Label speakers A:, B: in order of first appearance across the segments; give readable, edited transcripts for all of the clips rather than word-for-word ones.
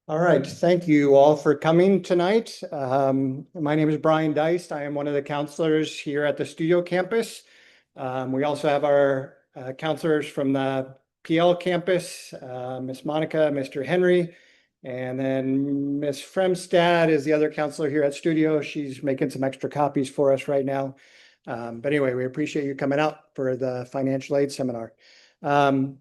A: All right, thank you all for coming tonight. My name is Brian Deist. I am one of the counselors here at the Studio campus. We also have our counselors from the PL campus, Miss Monica, Mr. Henry, and then Miss Fremstad is the other counselor here at Studio. She's making some extra copies for us right now. But anyway, we appreciate you coming out for the financial aid seminar. Um,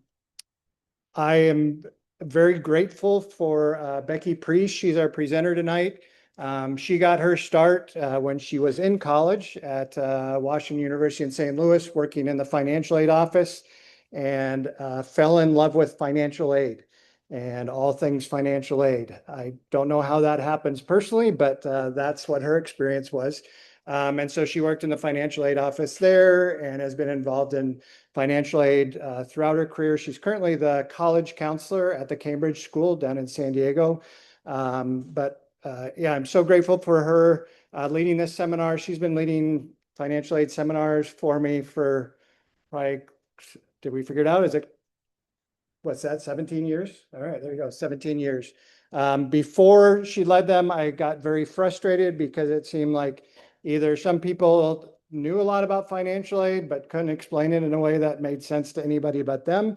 A: I am very grateful for Becky Priest. She's our presenter tonight. She got her start when she was in college at Washington University in St. Louis, working in the financial aid office, and fell in love with financial aid and all things financial aid. I don't know how that happens personally, but that's what her experience was. And so she worked in the financial aid office there and has been involved in financial aid throughout her career. She's currently the college counselor at the Cambridge School down in San Diego. Yeah, I'm so grateful for her leading this seminar. She's been leading financial aid seminars for me for like, did we figure it out? Is it, what's that, 17 years? All right, there you go, 17 years. Before she led them, I got very frustrated because it seemed like either some people knew a lot about financial aid, but couldn't explain it in a way that made sense to anybody but them.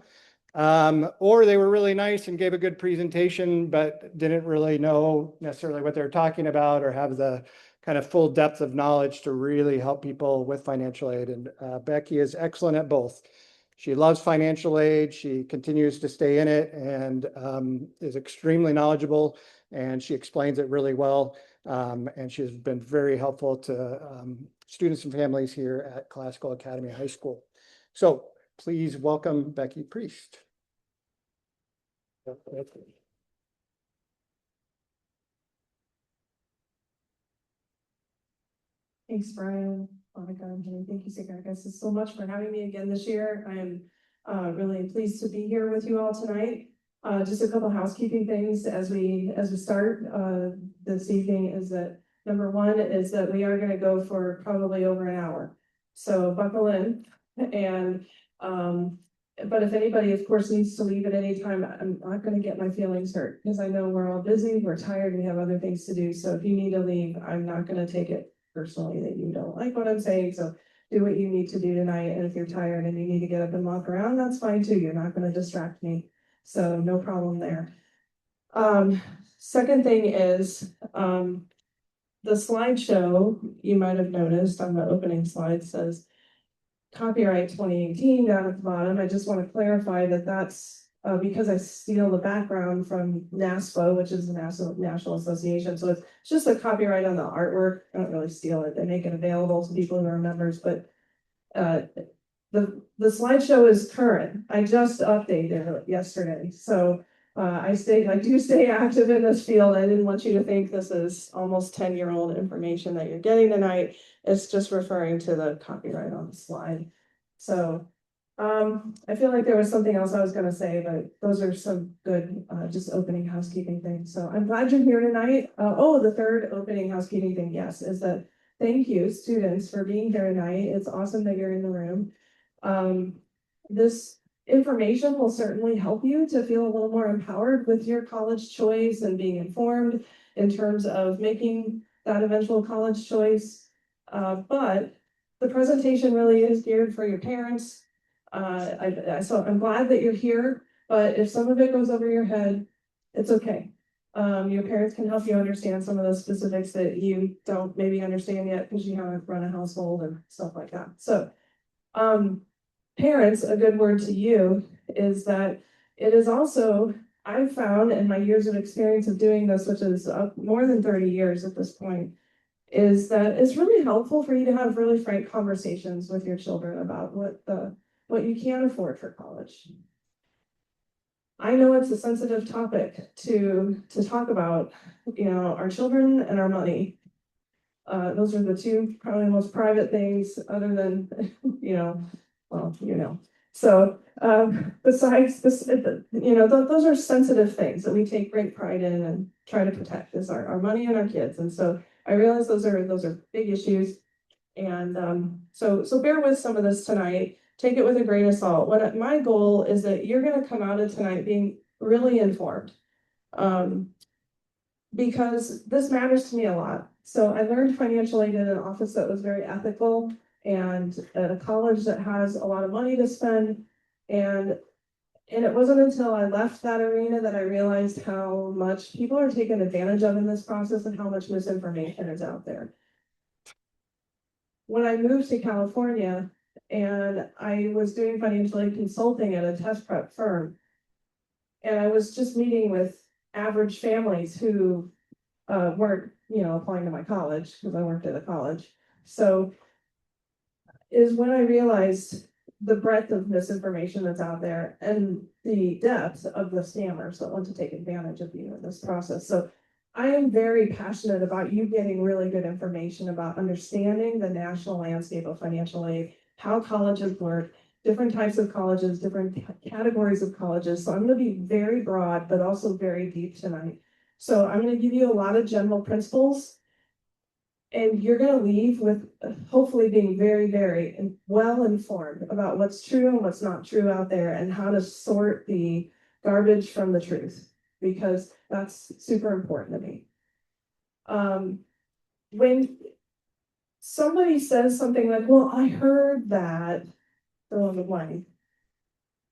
A: Or they were really nice and gave a good presentation, but didn't really know necessarily what they're talking about or have the kind of full depth of knowledge to really help people with financial aid. And Becky is excellent at both. She loves financial aid. She continues to stay in it and is extremely knowledgeable, and she explains it really well. And she's been very helpful to students and families here at Classical Academy High School. So please welcome Becky Priest.
B: Thanks, Brian. Monica and Jenny. Thank you, CAHS, so much for having me again this year. I am really pleased to be here with you all tonight. Just a couple housekeeping things as we start this evening is that number one is that we are going to go for probably over an hour. So buckle in. And but if anybody, of course, needs to leave at any time, I'm not going to get my feelings hurt because I know we're all busy, we're tired, we have other things to do. So if you need to leave, I'm not going to take it personally that you don't like what I'm saying. So do what you need to do tonight. And if you're tired and you need to get up and walk around, that's fine too. You're not going to distract me. So no problem there. Second thing is the slideshow, you might have noticed on the opening slide says copyright 2018 down at the bottom. I just want to clarify that that's because I steal the background from NASPO, which is the National Association. So it's just a copyright on the artwork. I don't really steal it. They make it available to people who are members, but the slideshow is current. I just updated it yesterday. So I do stay active in this field. I didn't want you to think this is almost 10-year-old information that you're getting tonight. It's just referring to the copyright on the slide. So I feel like there was something else I was going to say, but those are some good just opening housekeeping things. So I'm glad you're here tonight. The third opening housekeeping thing, yes, is that thank you, students, for being here tonight. It's awesome that you're in the room. This information will certainly help you to feel a little more empowered with your college choice and being informed in terms of making that eventual college choice. But the presentation really is geared for your parents. So I'm glad that you're here, but if some of it goes over your head, it's okay. Your parents can help you understand some of the specifics that you don't maybe understand yet because you haven't run a household and stuff like that. So parents, a good word to you is that it is also, I've found in my years of experience of doing this, which is more than 30 years at this point, is that it's really helpful for you to have really frank conversations with your children about what you can afford for college. I know it's a sensitive topic to talk about, our children and our money. Those are the two probably most private things other than, So besides this, those are sensitive things that we take great pride in and try to protect is our money and our kids. And so I realize those are big issues. And so bear with some of this tonight. Take it with a grain of salt. My goal is that you're going to come out of tonight being really informed. because this matters to me a lot. So I learned financial aid in an office that was very ethical and at a college that has a lot of money to spend. And it wasn't until I left that arena that I realized how much people are taken advantage of in this process and how much misinformation is out there. When I moved to California and I was doing financial aid consulting at a test prep firm, and I was just meeting with average families who weren't, applying to my college because I worked at a college. So is when I realized the breadth of misinformation that's out there and the depth of the scammers that want to take advantage of you in this process. So I am very passionate about you getting really good information about understanding the national landscape of financial aid, how colleges work, different types of colleges, different categories of colleges. So I'm going to be very broad, but also very deep tonight. So I'm going to give you a lot of general principles, and you're going to leave with hopefully being very, very well informed about what's true and what's not true out there and how to sort the garbage from the truth, because that's super important to me. When somebody says something like, well, I heard that, fill in the blank.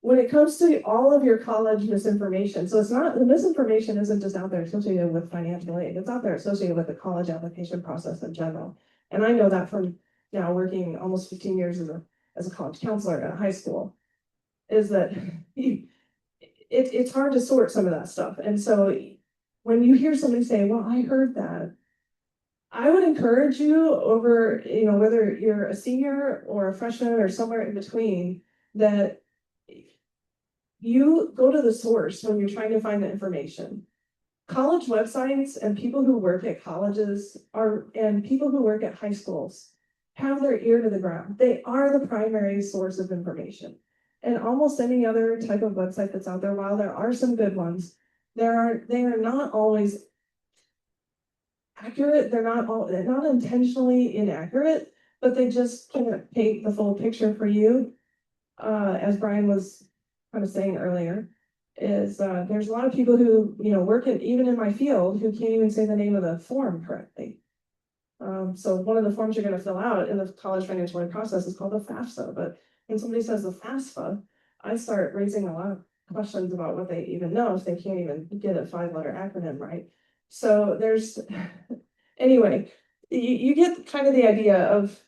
B: When it comes to all of your college misinformation, so the misinformation isn't just out there associated with financial aid, it's out there associated with the college application process in general. And I know that from now working almost 15 years as a college counselor at a high school, is that it's hard to sort some of that stuff. And so when you hear somebody say, well, I heard that, I would encourage you over, whether you're a senior or a freshman or somewhere in between, that you go to the source when you're trying to find the information. College websites and people who work at colleges and people who work at high schools have their ear to the ground. They are the primary source of information. And almost any other type of website that's out there, while there are some good ones, they are not always accurate. They're not intentionally inaccurate, but they just can't paint the full picture for you. As Brian was kind of saying earlier, is there's a lot of people who work even in my field who can't even say the name of the form correctly. So one of the forms you're going to fill out in the college financial aid process is called the FAFSA. But when somebody says the FAFSA, I start raising a lot of questions about what they even know if they can't even get a 5-letter acronym right. So there's anyway, you get kind of the idea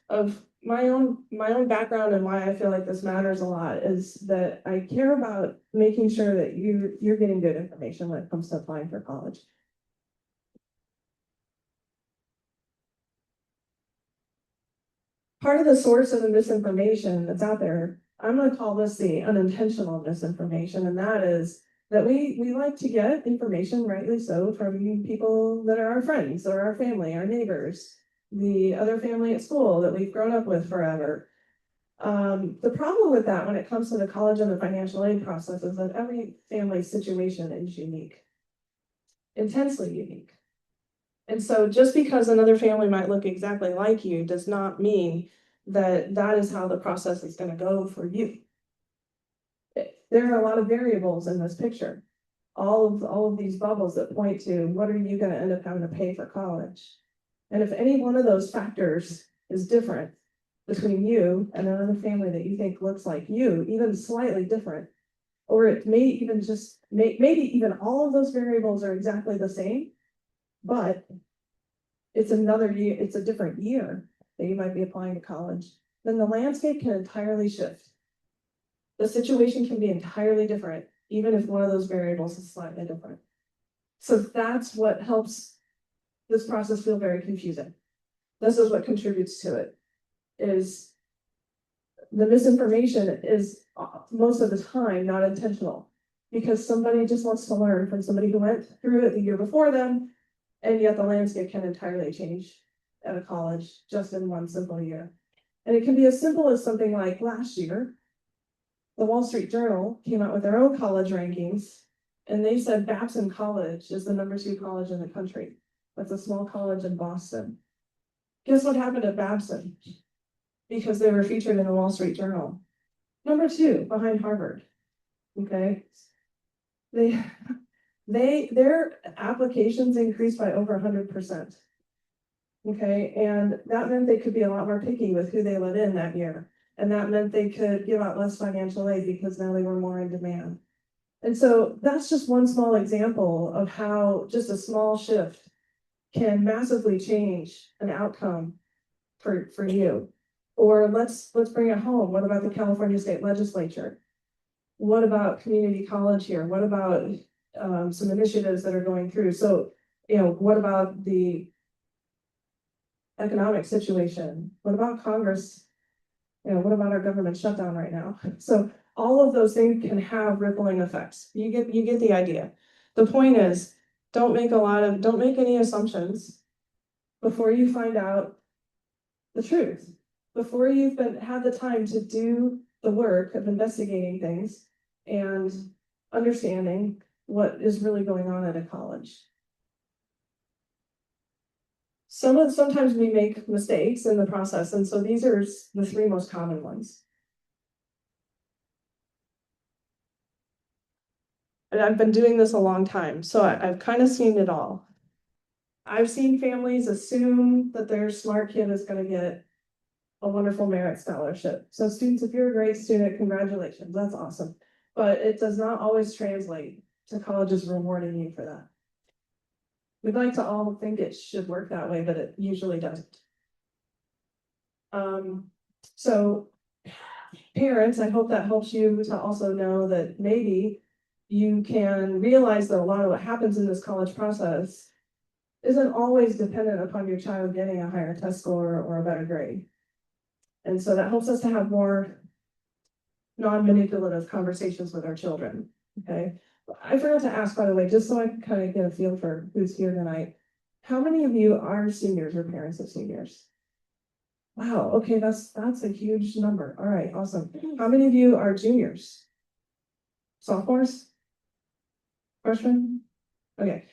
B: of my own background and why I feel like this matters a lot is that I care about making sure that you're getting good information when it comes to applying for college. Part of the source of the misinformation that's out there, I'm going to call this the unintentional misinformation, and that is that we like to get information, rightly so, from people that are our friends or our family, our neighbors, the other family at school that we've grown up with forever. The problem with that when it comes to the college and the financial aid process is that every family situation is unique, intensely unique. And so just because another family might look exactly like you does not mean that that is how the process is going to go for you. There are a lot of variables in this picture. All of these bubbles that point to what are you going to end up having to pay for college. And if any one of those factors is different between you and another family that you think looks like you, even slightly different, or it may even maybe even all of those variables are exactly the same, but it's another year, it's a different year that you might be applying to college, then the landscape can entirely shift. The situation can be entirely different, even if one of those variables is slightly different. So that's what helps this process feel very confusing. This is what contributes to it, is the misinformation is most of the time not intentional, because somebody just wants to learn from somebody who went through it the year before them, and yet the landscape can entirely change at a college just in one simple year. And it can be as simple as something like last year, the Wall Street Journal came out with their own college rankings, and they said Babson College is the #2 college in the country. That's a small college in Boston. Guess what happened at Babson? Because they were featured in the Wall Street Journal. #2 behind Harvard. Okay. their applications increased by over 100%. Okay, and that meant they could be a lot more picky with who they let in that year. And that meant they could give out less financial aid because now they were more in demand. And so that's just one small example of how just a small shift can massively change an outcome for you. Or let's bring it home. What about the California State Legislature? What about community college here? What about some initiatives that are going through? So, what about the economic situation? What about Congress? What about our government shutdown right now? So all of those things can have rippling effects. You get the idea. The point is, don't make any assumptions before you find out the truth, before you've had the time to do the work of investigating things and understanding what is really going on at a college. Sometimes we make mistakes in the process, and so these are the three most common ones. And I've been doing this a long time, so I've kind of seen it all. I've seen families assume that their smart kid is going to get a wonderful merit scholarship. So students, if you're a great student, congratulations, that's awesome. But it does not always translate to colleges rewarding you for that. We'd like to all think it should work that way, but it usually doesn't. So parents, I hope that helps you to also know that maybe you can realize that a lot of what happens in this college process isn't always dependent upon your child getting a higher test score or a better grade. And so that helps us to have more non-manipulative conversations with our children, okay? I forgot to ask, by the way, just so I can kind of get a feel for who's here tonight, how many of you are seniors or parents of seniors? Wow, okay, that's a huge number. All right, awesome. How many of you are juniors? Sophomores? Freshmen? Okay,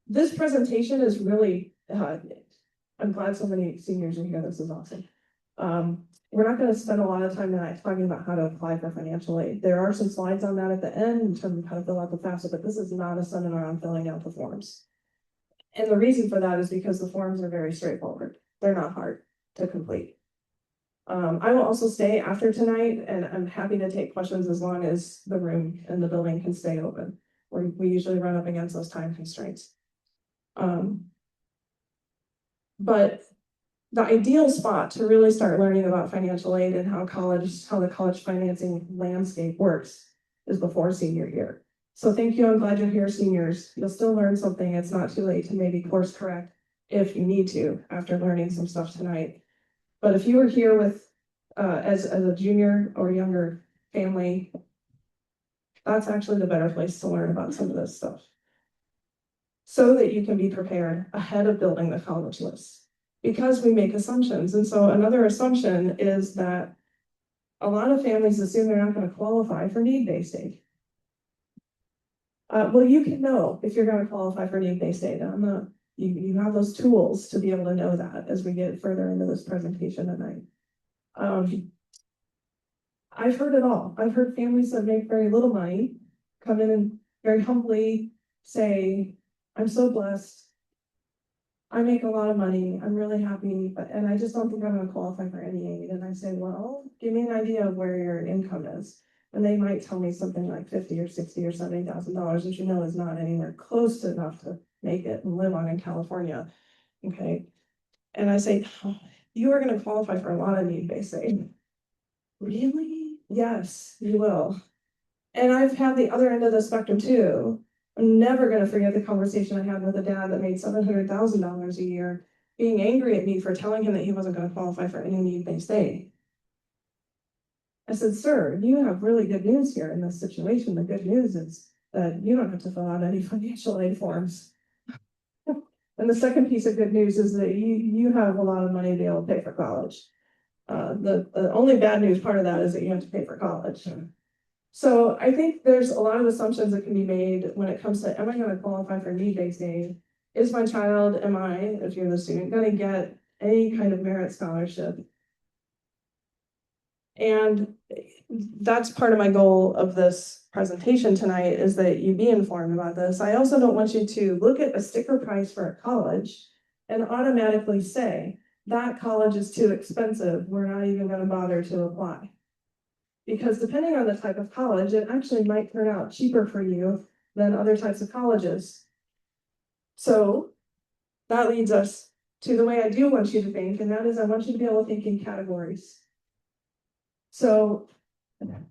B: this presentation is really, I'm glad so many seniors are here, this is awesome. We're not going to spend a lot of time tonight talking about how to apply for financial aid. There are some slides on that at the end in terms of how to fill out the FAFSA, but this is not a seminar on filling out the forms. And the reason for that is because the forms are very straightforward. They're not hard to complete. I will also stay after tonight, and I'm happy to take questions as long as the room and the building can stay open. We usually run up against those time constraints. But the ideal spot to really start learning about financial aid and how the college financing landscape works is before senior year. So thank you, I'm glad you're here, seniors. You'll still learn something. It's not too late to maybe course correct if you need to after learning some stuff tonight. But if you were here with as a junior or younger family, that's actually the better place to learn about some of this stuff, so that you can be prepared ahead of building the college list. Because we make assumptions. And so another assumption is that a lot of families assume they're not going to qualify for need-based aid. Well, you can know if you're going to qualify for need-based aid. You have those tools to be able to know that as we get further into this presentation tonight. I've heard it all. I've heard families that make very little money come in and very humbly say, I'm so blessed. I make a lot of money, I'm really happy, and I just don't think I'm gonna qualify for any aid. And I say, well, give me an idea of where your income is. And they might tell me something like $50 or $60 or $70,000, which is not anywhere close to enough to make it and live on in California, okay? And I say, oh, you are gonna qualify for a lot of need-based aid. Really? Yes, you will. And I've had the other end of the spectrum too. I'm never going to forget the conversation I had with a dad that made $700,000 a year, being angry at me for telling him that he wasn't going to qualify for any need-based aid. I said, sir, you have really good news here in this situation. The good news is that you don't have to fill out any financial aid forms. And the second piece of good news is that you have a lot of money to be able to pay for college. The only bad news part of that is that you have to pay for college. So I think there's a lot of assumptions that can be made when it comes to, am I going to qualify for need-based aid? Is my child, if you're the student, going to get any kind of merit scholarship? And that's part of my goal of this presentation tonight, is that you be informed about this. I also don't want you to look at a sticker price for a college and automatically say, that college is too expensive, we're not even going to bother to apply. Because depending on the type of college, it actually might turn out cheaper for you than other types of colleges. So that leads us to the way I do want you to think, and that is I want you to be able to think in categories. So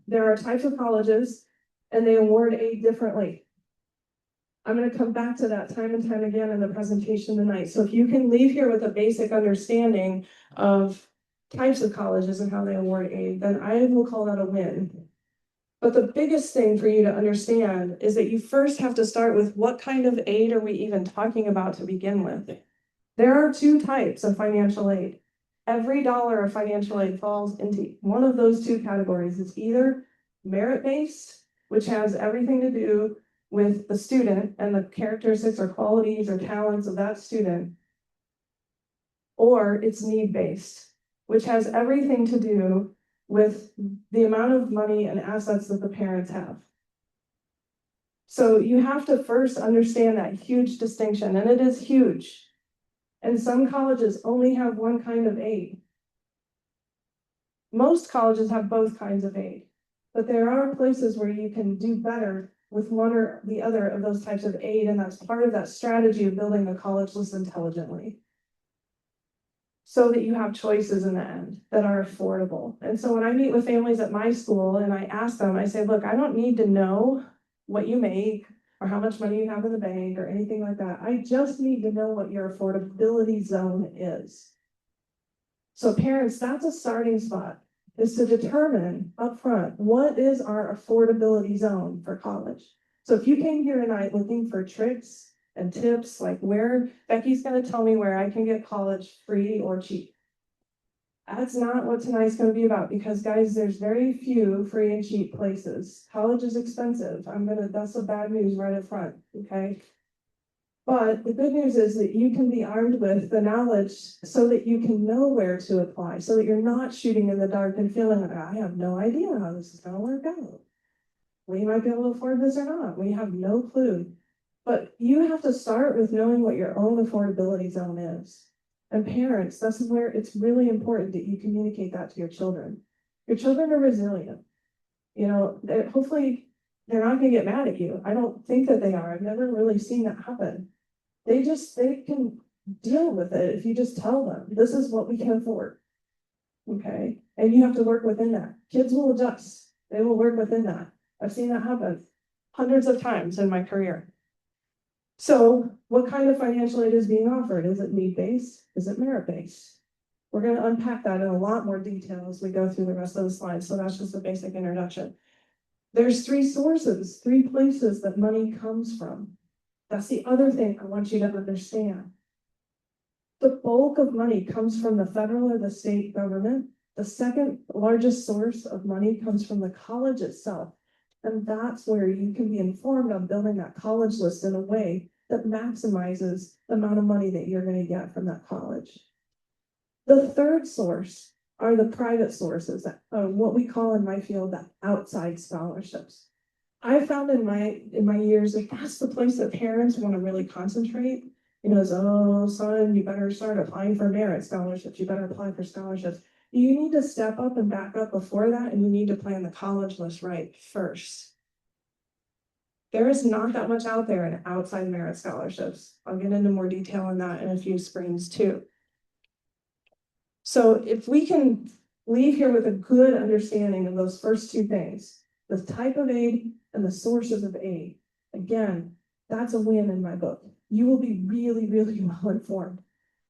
B: there are types of colleges and they award aid differently. I'm going to come back to that time and time again in the presentation tonight. So if you can leave here with a basic understanding of types of colleges and how they award aid, then I will call that a win. But the biggest thing for you to understand is that you first have to start with what kind of aid are we even talking about to begin with? There are two types of financial aid. Every dollar of financial aid falls into one of those two categories. It's either merit-based, which has everything to do with the student and the characteristics or qualities or talents of that student, or it's need-based, which has everything to do with the amount of money and assets that the parents have. So you have to first understand that huge distinction, and it is huge. And some colleges only have one kind of aid. Most colleges have both kinds of aid, but there are places where you can do better with one or the other of those types of aid, and that's part of that strategy of building a college list intelligently, so that you have choices in the end that are affordable. And so when I meet with families at my school and I ask them, I say, look, I don't need to know what you make or how much money you have in the bank or anything like that. I just need to know what your affordability zone is. So parents, that's a starting spot, is to determine upfront, what is our affordability zone for college? So if you came here tonight looking for tricks and tips, like where Becky's going to tell me where I can get college free or cheap, that's not what tonight's going to be about, because guys, there's very few free and cheap places. College is expensive. That's the bad news right up front, okay? But the good news is that you can be armed with the knowledge so that you can know where to apply, so that you're not shooting in the dark and feeling like, I have no idea how this is going to work out. We might be able to afford this or not. We have no clue. But you have to start with knowing what your own affordability zone is. And parents, this is where it's really important that you communicate that to your children. Your children are resilient. You know, hopefully they're not going to get mad at you. I don't think that they are. I've never really seen that happen. They can deal with it if you just tell them, this is what we can afford. Okay. And you have to work within that. Kids will adjust. They will work within that. I've seen that happen hundreds of times in my career. So what kind of financial aid is being offered? Is it need-based? Is it merit-based? We're going to unpack that in a lot more detail as we go through the rest of the slides. So that's just a basic introduction. There's three sources, three places that money comes from. That's the other thing I want you to understand. The bulk of money comes from the federal or the state government. The second largest source of money comes from the college itself. And that's where you can be informed on building that college list in a way that maximizes the amount of money that you're going to get from that college. The third source are the private sources, what we call in my field the outside scholarships. I found in my years that that's the place that parents want to really concentrate. You know, oh, son, you better start applying for merit scholarships. You better apply for scholarships. You need to step up and back up before that, and you need to plan the college list right first. There is not that much out there in outside merit scholarships. I'll get into more detail on that in a few screens too. So if we can leave here with a good understanding of those first two things, the type of aid and the sources of aid, again, that's a win in my book. You will be really, really well informed.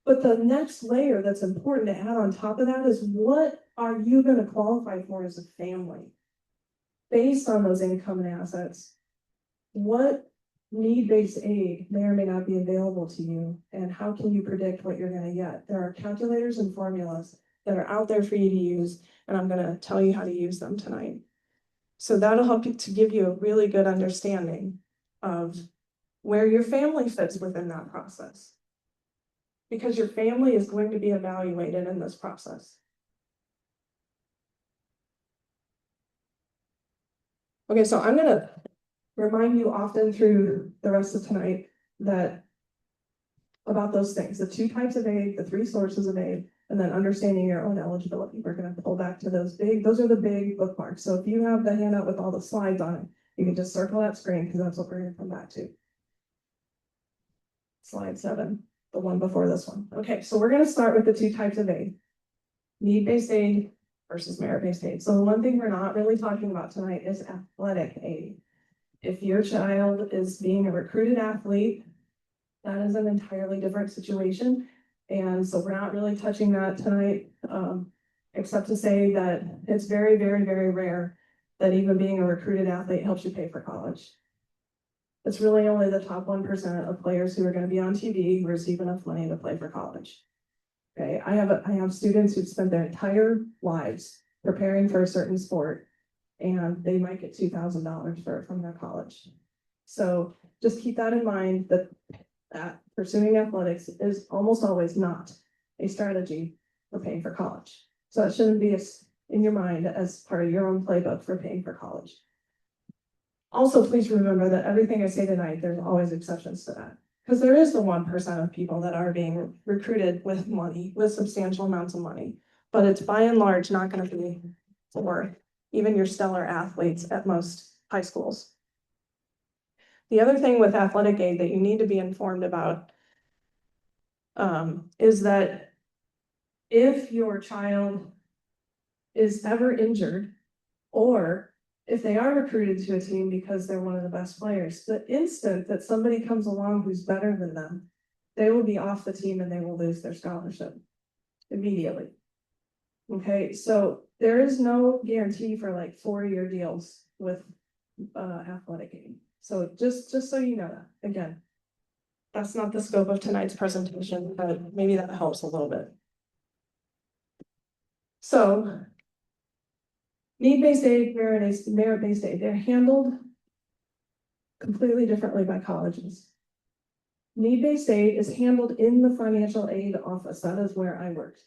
B: But the next layer that's important to add on top of that is, what are you going to qualify for as a family? Based on those income and assets, what need-based aid may or may not be available to you, and how can you predict what you're going to get? There are calculators and formulas that are out there for you to use, and I'm going to tell you how to use them tonight. So that'll help you to give you a really good understanding of where your family fits within that process, because your family is going to be evaluated in this process. Okay, so I'm gonna remind you often through the rest of tonight that about those things, the 2 types of aid, the 3 sources of aid, and then understanding your own eligibility. We're gonna pull back to those are the big bookmarks. So if you have the handout with all the slides on it, you can just circle that screen because that's what we're gonna come back to. Slide 7, the one before this one. Okay, so we're gonna start with the 2 types of aid. Need-based aid versus merit-based aid. So the one thing we're not really talking about tonight is athletic aid. If your child is being a recruited athlete, that is an entirely different situation. And so we're not really touching that tonight, except to say that it's very, very, very rare that even being a recruited athlete helps you pay for college. It's really only the top 1% of players who are going to be on TV who receive enough money to play for college. Okay, I have students who've spent their entire lives preparing for a certain sport, and they might get $2,000 from their college. So just keep that in mind, that pursuing athletics is almost always not a strategy for paying for college. So that shouldn't be in your mind as part of your own playbook for paying for college. Also, please remember that everything I say tonight, there's always exceptions to that. Because there is the 1% of people that are being recruited with money, with substantial amounts of money. But it's by and large not going to be for even your stellar athletes at most high schools. The other thing with athletic aid that you need to be informed about is that if your child is ever injured, or if they are recruited to a team because they're one of the best players, the instant that somebody comes along who's better than them, they will be off the team and they will lose their scholarship immediately. Okay, so there is no guarantee for like 4-year deals with athletic aid. So just so you know that, again, that's not the scope of tonight's presentation, but maybe that helps a little bit. So need-based aid, merit-based aid, they're handled completely differently by colleges. Need-based aid is handled in the financial aid office. That is where I worked.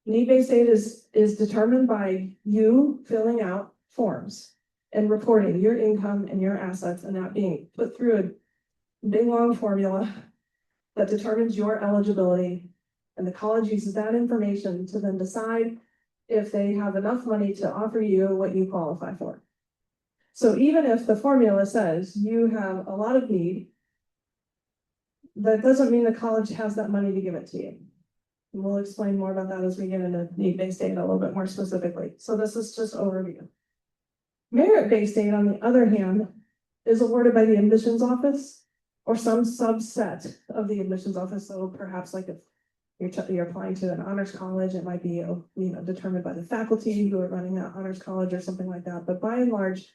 B: Need-based aid is determined by you filling out forms and reporting your income and your assets, and that being put through a big long formula that determines your eligibility. And the college uses that information to then decide if they have enough money to offer you what you qualify for. So even if the formula says you have a lot of need, that doesn't mean the college has that money to give it to you. And we'll explain more about that as we get into need-based aid a little bit more specifically. So this is just overview. Merit-based aid, on the other hand, is awarded by the admissions office or some subset of the admissions office. So perhaps like if you're applying to an honors college, it might be determined by the faculty who are running that honors college or something like that. But by and large,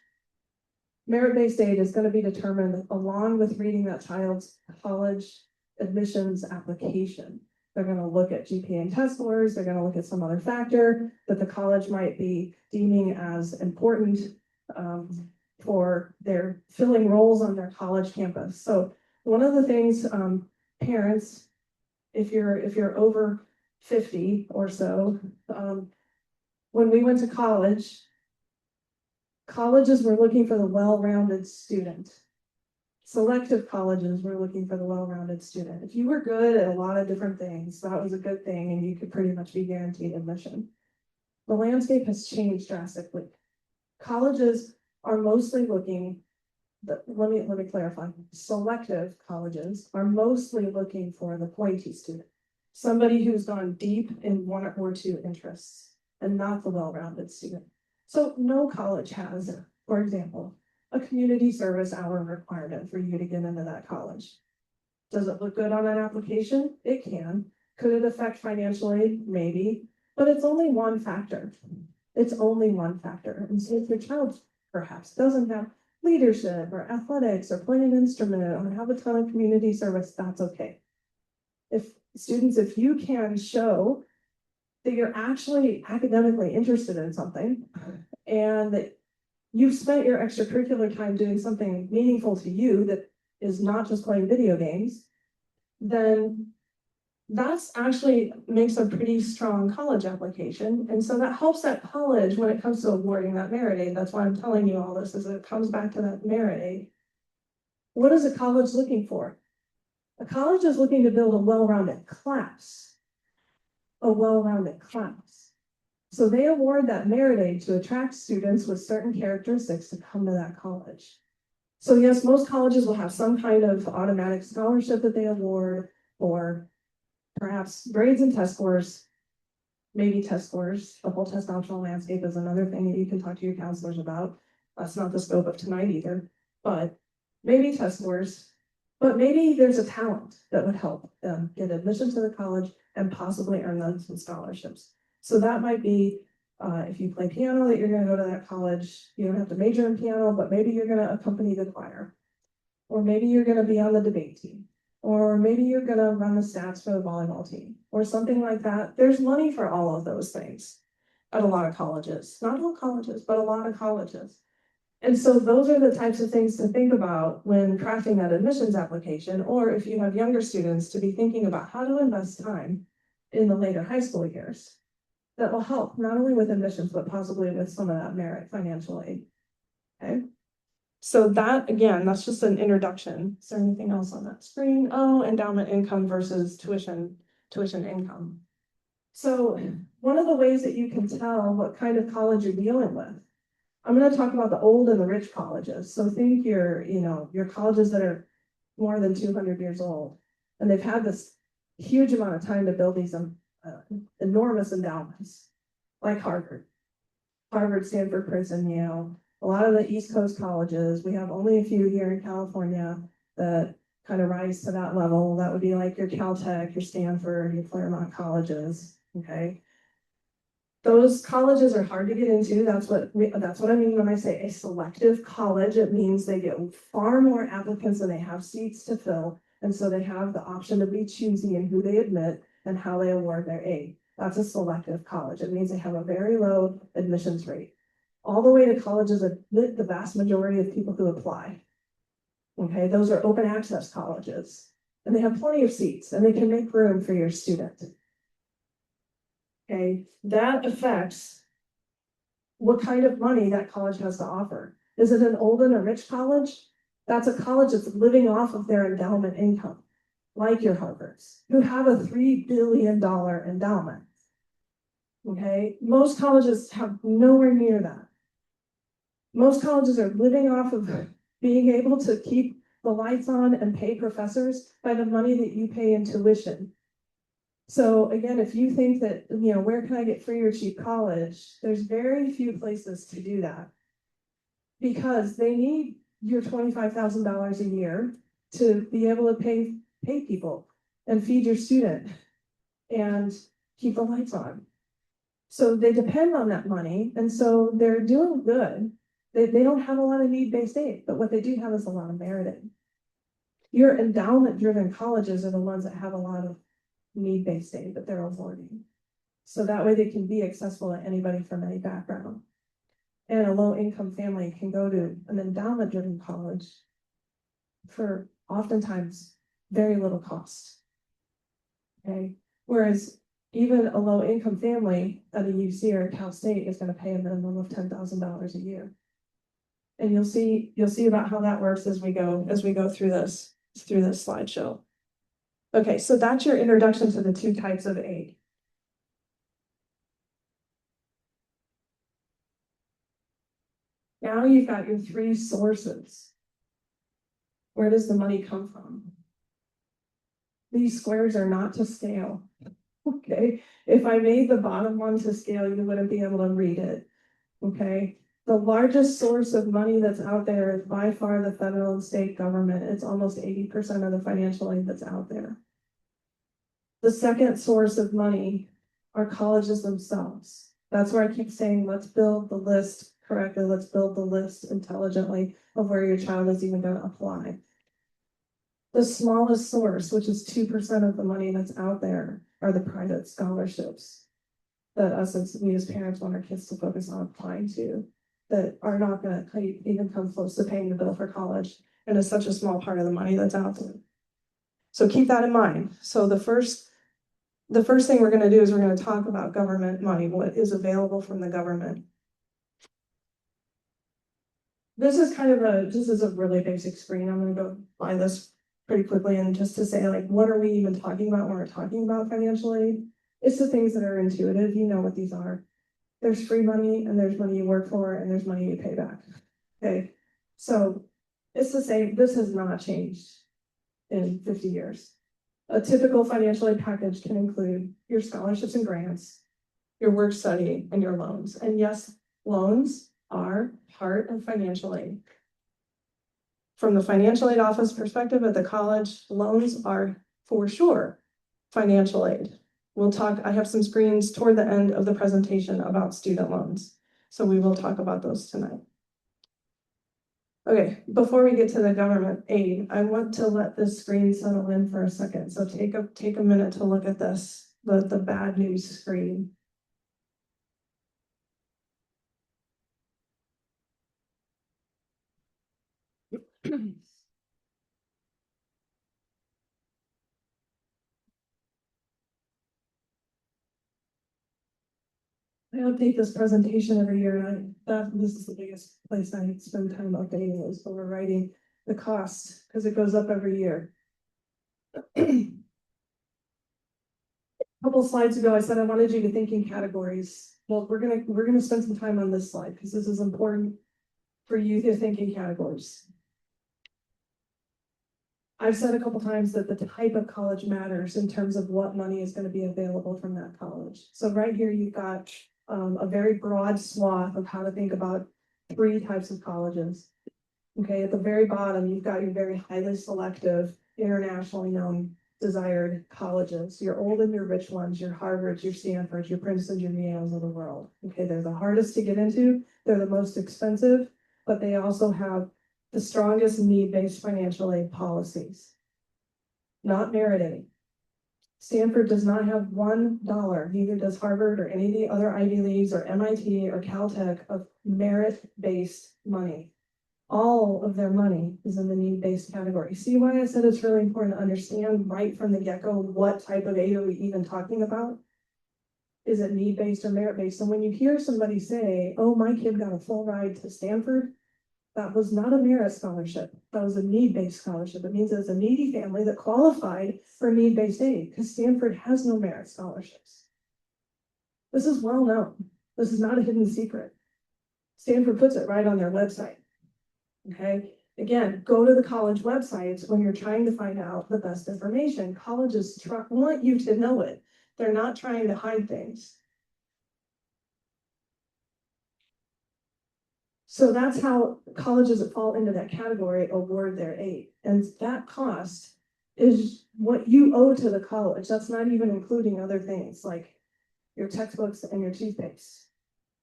B: merit-based aid is going to be determined along with reading that child's college admissions application. They're going to look at GPA and test scores. They're going to look at some other factor that the college might be deeming as important for their filling roles on their college campus. So one of the things parents, if you're over 50 or so, when we went to college, colleges were looking for the well-rounded student. Selective colleges were looking for the well-rounded student. If you were good at a lot of different things, that was a good thing, and you could pretty much be guaranteed admission. The landscape has changed drastically. Colleges are mostly looking, let me clarify, selective colleges are mostly looking for the pointy student, somebody who's gone deep in 1 or 2 interests, and not the well-rounded student. So no college has, for example, a community service hour requirement for you to get into that college. Does it look good on an application? It can. Could it affect financial aid? Maybe, but it's only one factor. It's only one factor. And so if your child perhaps doesn't have leadership or athletics or play an instrument or have a ton of community service, that's okay. If you can show that you're actually academically interested in something and that you've spent your extracurricular time doing something meaningful to you that is not just playing video games, then that's actually makes a pretty strong college application. And so that helps that college when it comes to awarding that merit aid. That's why I'm telling you all this, is it comes back to that merit aid. What is a college looking for? A college is looking to build a well-rounded class. A well-rounded class. So they award that merit aid to attract students with certain characteristics to come to that college. So yes, most colleges will have some kind of automatic scholarship that they award, or perhaps grades and test scores, maybe test scores. The whole test optional landscape is another thing that you can talk to your counselors about. That's not the scope of tonight either, but maybe test scores. But maybe there's a talent that would help them get admission to the college and possibly earn them some scholarships. So that might be, if you play piano, that you're going to go to that college. You don't have to major in piano, but maybe you're going to accompany the choir. Or maybe you're going to be on the debate team. Or maybe you're going to run the stats for the volleyball team. Or something like that. There's money for all of those things at a lot of colleges. Not all colleges, but a lot of colleges. And so those are the types of things to think about when crafting that admissions application, or if you have younger students, to be thinking about how to invest time in the later high school years. That will help not only with admissions, but possibly with some of that merit financial aid. Okay. So that, again, that's just an introduction. Is there anything else on that screen? Oh, endowment income versus tuition income. So one of the ways that you can tell what kind of college you're dealing with, I'm going to talk about the old and the rich colleges. So think your colleges that are more than 200 years old, and they've had this huge amount of time to build these enormous endowments, like Harvard, Stanford, Princeton, Yale. A lot of the East Coast colleges, we have only a few here in California that kind of rise to that level. That would be like your Caltech, your Stanford, your Claremont colleges. Okay. Those colleges are hard to get into. That's what I mean when I say a selective college. It means they get far more applicants than they have seats to fill. And so they have the option to be choosy in who they admit and how they award their aid. That's a selective college. It means they have a very low admissions rate. All the way to colleges admit the vast majority of people who apply. Okay, those are open access colleges. And they have plenty of seats and they can make room for your student. Okay, that affects what kind of money that college has to offer. Is it an old and a rich college? That's a college that's living off of their endowment income, like your Harvards, who have a $3 billion endowment. Okay, most colleges have nowhere near that. Most colleges are living off of being able to keep the lights on and pay professors by the money that you pay in tuition. So again, if you think that, where can I get free or cheap college? There's very few places to do that because they need your $25,000 a year to be able to pay people and feed your student and keep the lights on. So they depend on that money. And so they're doing good. They don't have a lot of need-based aid, but what they do have is a lot of merit aid. Your endowment-driven colleges are the ones that have a lot of need-based aid that they're awarding. So that way they can be accessible to anybody from any background. And a low-income family can go to an endowment-driven college for oftentimes very little cost. Okay, whereas even a low-income family at a UC or a Cal State is going to pay a minimum of $10,000 a year. And you'll see about how that works as we go through this slideshow. Okay, so that's your introduction to the two types of aid. Now you've got your three sources. Where does the money come from? These squares are not to scale. Okay, if I made the bottom one to scale, you wouldn't be able to read it. Okay, the largest source of money that's out there is by far the federal and state government. It's almost 80% of the financial aid that's out there. The second source of money are colleges themselves. That's where I keep saying, let's build the list correctly. Let's build the list intelligently of where your child is even going to apply. The smallest source, which is 2% of the money that's out there, are the private scholarships that we as parents want our kids to focus on applying to, that are not going to even come close to paying the bill for college, and is such a small part of the money that's out there. So keep that in mind. So the first the first thing we're going to do is we're going to talk about government money, what is available from the government. This is a really basic screen. I'm going to go by this pretty quickly, and just to say, like, what are we even talking about when we're talking about financial aid? It's the things that are intuitive. You know what these are. There's free money, and there's money you work for, and there's money you pay back. Okay, so it's the same. This has not changed in 50 years. A typical financial aid package can include your scholarships and grants, your work study, and your loans. And yes, loans are part of financial aid. From the financial aid office perspective at the college, loans are for sure financial aid. We'll talk, I have some screens toward the end of the presentation about student loans. So we will talk about those tonight. Okay, before we get to the government aid, I want to let this screen settle in for a second. So take a minute to look at this, the bad news screen. I update this presentation every year, and this is the biggest place I spend time updating is overwriting the cost, because it goes up every year. A couple slides ago, I said I wanted you to think in categories. Well, we're gonna spend some time on this slide because this is important for you to think in categories. I've said a couple times that the type of college matters in terms of what money is going to be available from that college. So right here, you've got a very broad swath of how to think about 3 types of colleges. Okay, at the very bottom, you've got your very highly selective, internationally known, desired colleges, your old and your rich ones, your Harvards, your Stanfords, your Princetons, your Yales of the world. Okay, they're the hardest to get into, they're the most expensive, but they also have the strongest need-based financial aid policies. Not merit aid. Stanford does not have $1, neither does Harvard or any of the other Ivy Leagues or MIT or Caltech of merit-based money. All of their money is in the need-based category. See why I said it's really important to understand right from the get-go what type of aid are we even talking about? Is it need-based or merit-based? And when you hear somebody say, oh, my kid got a full ride to Stanford, that was not a merit scholarship. That was a need-based scholarship. It means it's a needy family that qualified for need-based aid because Stanford has no merit scholarships. This is well known. This is not a hidden secret. Stanford puts it right on their website. Okay, again, go to the college websites when you're trying to find out the best information. Colleges want you to know it. They're not trying to hide things. So that's how colleges that fall into that category award their aid. And that cost is what you owe to the college. That's not even including other things like your textbooks and your toothpaste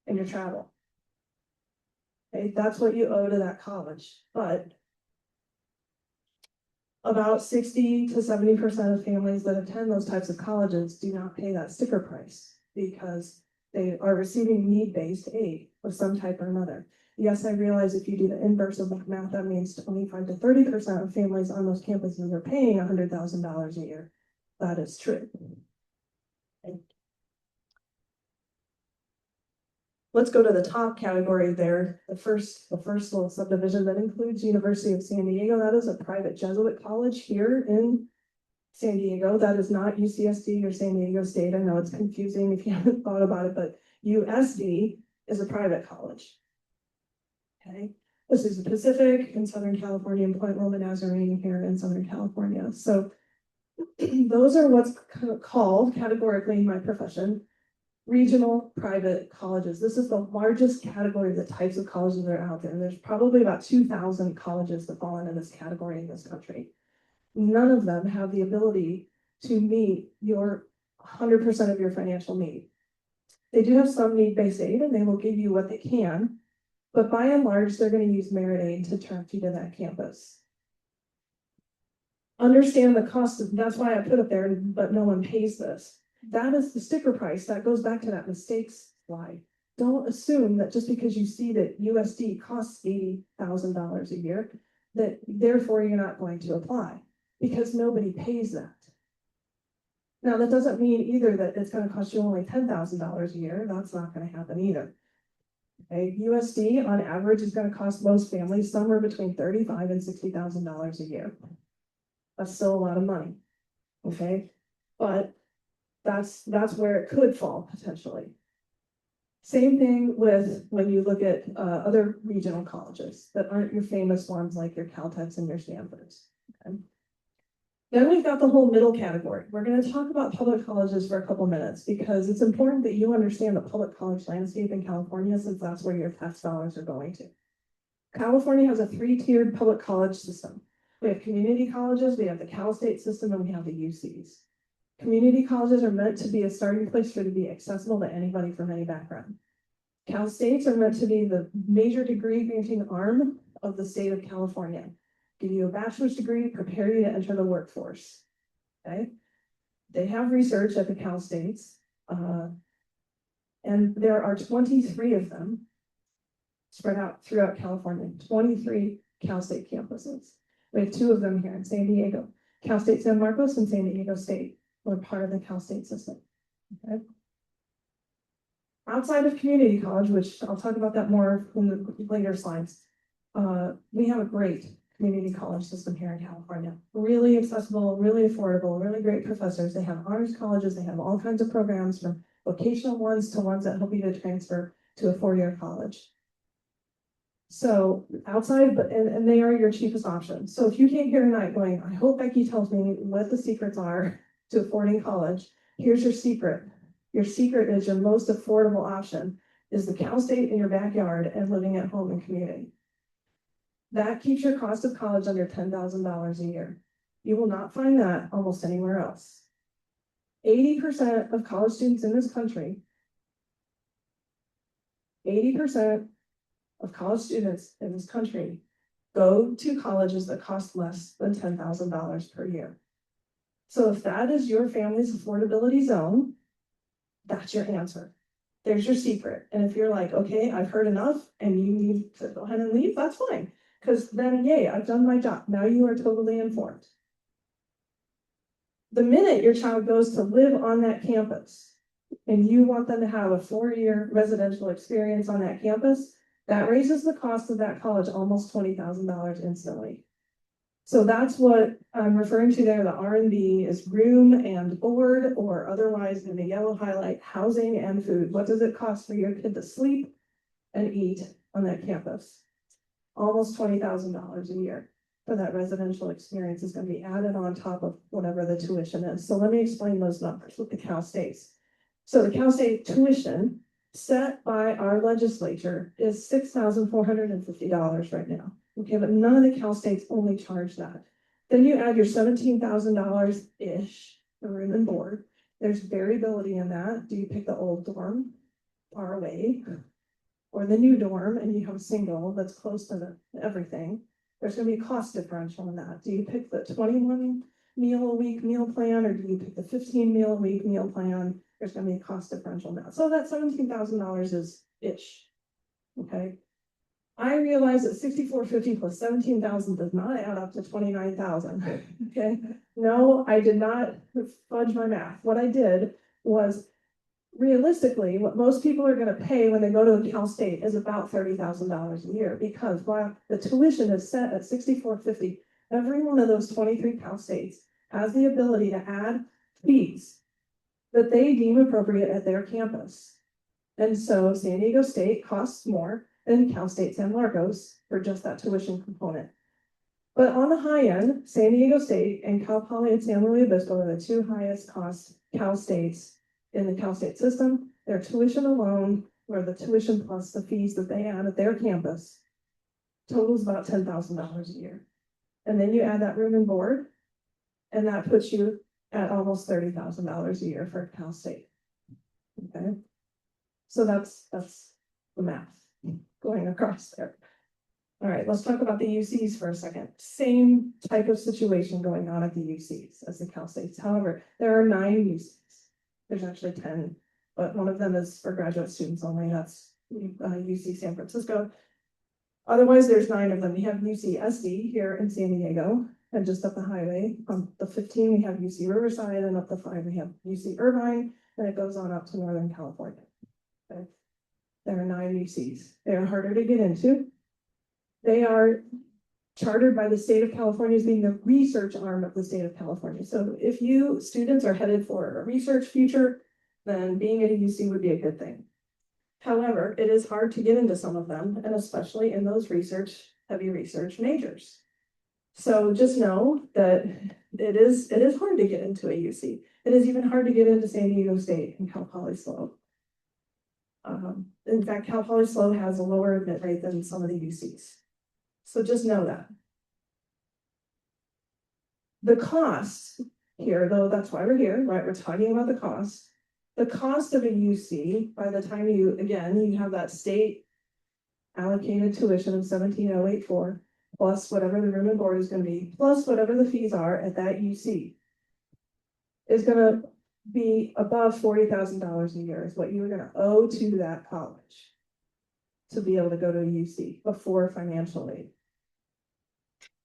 B: and your travel. Okay, that's what you owe to that college. But about 60 to 70% of families that attend those types of colleges do not pay that sticker price because they are receiving need-based aid of some type or another. Yes, I realize if you do the inverse of that math, that means 25 to 30% of families on those campuses are paying $100,000 a year. That is true. Okay. Let's go to the top category there. The first little subdivision that includes University of San Diego. That is a private Jesuit college here in San Diego. That is not UCSD or San Diego State. I know it's confusing if you haven't thought about it, but USD is a private college. Okay, this is the Pacific in Southern California and Point Loma Nazarene here in Southern California. So those are what's called categorically in my profession regional private colleges. This is the largest category of the types of colleges that are out there. There's probably about 2,000 colleges that fall into this category in this country. None of them have the ability to meet your 100% of your financial need. They do have some need-based aid and they will give you what they can, but by and large, they're going to use merit aid to attract you to that campus. Understand the cost of, that's why I put it there, but no one pays this. That is the sticker price. That goes back to that mistakes slide. Don't assume that just because you see that USD costs $80,000 a year, that therefore you're not going to apply, because nobody pays that. Now, that doesn't mean either that it's gonna cost you only $10,000 a year. That's not gonna happen either. Okay, USD on average is gonna cost most families somewhere between $35,000 and $60,000 a year. That's still a lot of money, okay? But that's where it could fall potentially. Same thing with when you look at other regional colleges that aren't your famous ones like your Caltechs and your Stanfords. Okay? Then we've got the whole middle category. We're going to talk about public colleges for a couple minutes because it's important that you understand the public college landscape in California, since that's where your tax dollars are going to. California has a 3-tiered public college system. We have community colleges, we have the Cal State system, and we have the UCs. Community colleges are meant to be a starting place for it to be accessible to anybody from any background. Cal States are meant to be the major degree granting arm of the state of California. Give you a bachelor's degree, prepare you to enter the workforce. Okay? They have research at the Cal States, and there are 23 of them spread out throughout California, 23 Cal State campuses. We have 2 of them here in San Diego, Cal State San Marcos and San Diego State. We're part of the Cal State system. Okay. Outside of community college, which I'll talk about that more in the later slides, we have a great community college system here in California. Really accessible, really affordable, really great professors. They have honors colleges, they have all kinds of programs from vocational ones to ones that help you to transfer to a 4-year college. So outside, and they are your cheapest option. So if you came here tonight going, I hope Becky tells me what the secrets are to affording college, here's your secret. Your secret is your most affordable option is the Cal State in your backyard and living at home and commuting. That keeps your cost of college under $10,000 a year. You will not find that almost anywhere else. 80% of college students in this country, 80% of college students in this country go to colleges that cost less than $10,000 per year. So if that is your family's affordability zone, that's your answer. There's your secret. And if you're like, okay, I've heard enough and you need to go ahead and leave, that's fine. Because then, yay, I've done my job. Now you are totally informed. The minute your child goes to live on that campus and you want them to have a 4-year residential experience on that campus, that raises the cost of that college almost $20,000 instantly. So that's what I'm referring to there. The R&B is room and board, or otherwise in the yellow highlight, housing and food. What does it cost for your kid to sleep and eat on that campus? Almost $20,000 a year for that residential experience is going to be added on top of whatever the tuition is. So let me explain those numbers with the Cal States. So the Cal State tuition set by our legislature is $6,450 right now. Okay, but none of the Cal States only charge that. Then you add your $17,000-ish for room and board. There's variability in that. Do you pick the old dorm far away or the new dorm and you have a single that's close to everything? There's going to be a cost differential in that. Do you pick the 21 meal a week meal plan, or do you pick the 15 meal a week meal plan? There's going to be a cost differential now. So that $17,000 is ish. Okay. I realize that $6,450 plus $17,000 does not add up to $29,000. Okay. No, I did not fudge my math. What I did was, realistically, what most people are going to pay when they go to Cal State is about $30,000 a year, because while the tuition is set at $6,450, every one of those 23 Cal States has the ability to add fees that they deem appropriate at their campus. And so San Diego State costs more than Cal State San Marcos for just that tuition component. But on the high end, San Diego State and Cal Poly and San Luis Obispo are the 2 highest cost Cal States in the Cal State system. Their tuition alone, or the tuition plus the fees that they add at their campus, totals about $10,000 a year. And then you add that room and board, and that puts you at almost $30,000 a year for Cal State. Okay, so that's the math going across there. All right, let's talk about the UCs for a second. Same type of situation going on at the UCs as the Cal States. However, there are 9 UCs. There's actually 10, but one of them is for graduate students only. That's UC San Francisco. Otherwise, there's 9 of them. We have UC SD here in San Diego, and just up the highway. On the 15, we have UC Riverside, and up the 5, we have UC Irvine, and it goes on up to Northern California. Okay. There are 9 UCs. They are harder to get into. They are chartered by the state of California as being the research arm of the state of California. So if you students are headed for a research future, then being at a UC would be a good thing. However, it is hard to get into some of them, and especially in those heavy research majors. So just know that it is hard to get into a UC. It is even hard to get into San Diego State and Cal Poly SLO. In fact, Cal Poly SLO has a lower admit rate than some of the UCs. So just know that. The cost here, though, that's why we're here, right? We're talking about the cost. The cost of a UC, by the time you have that state allocated tuition of 17,084, plus whatever the room and board is going to be, plus whatever the fees are at that UC, is going to be above $40,000 a year is what you're going to owe to that college to be able to go to a UC before financial aid.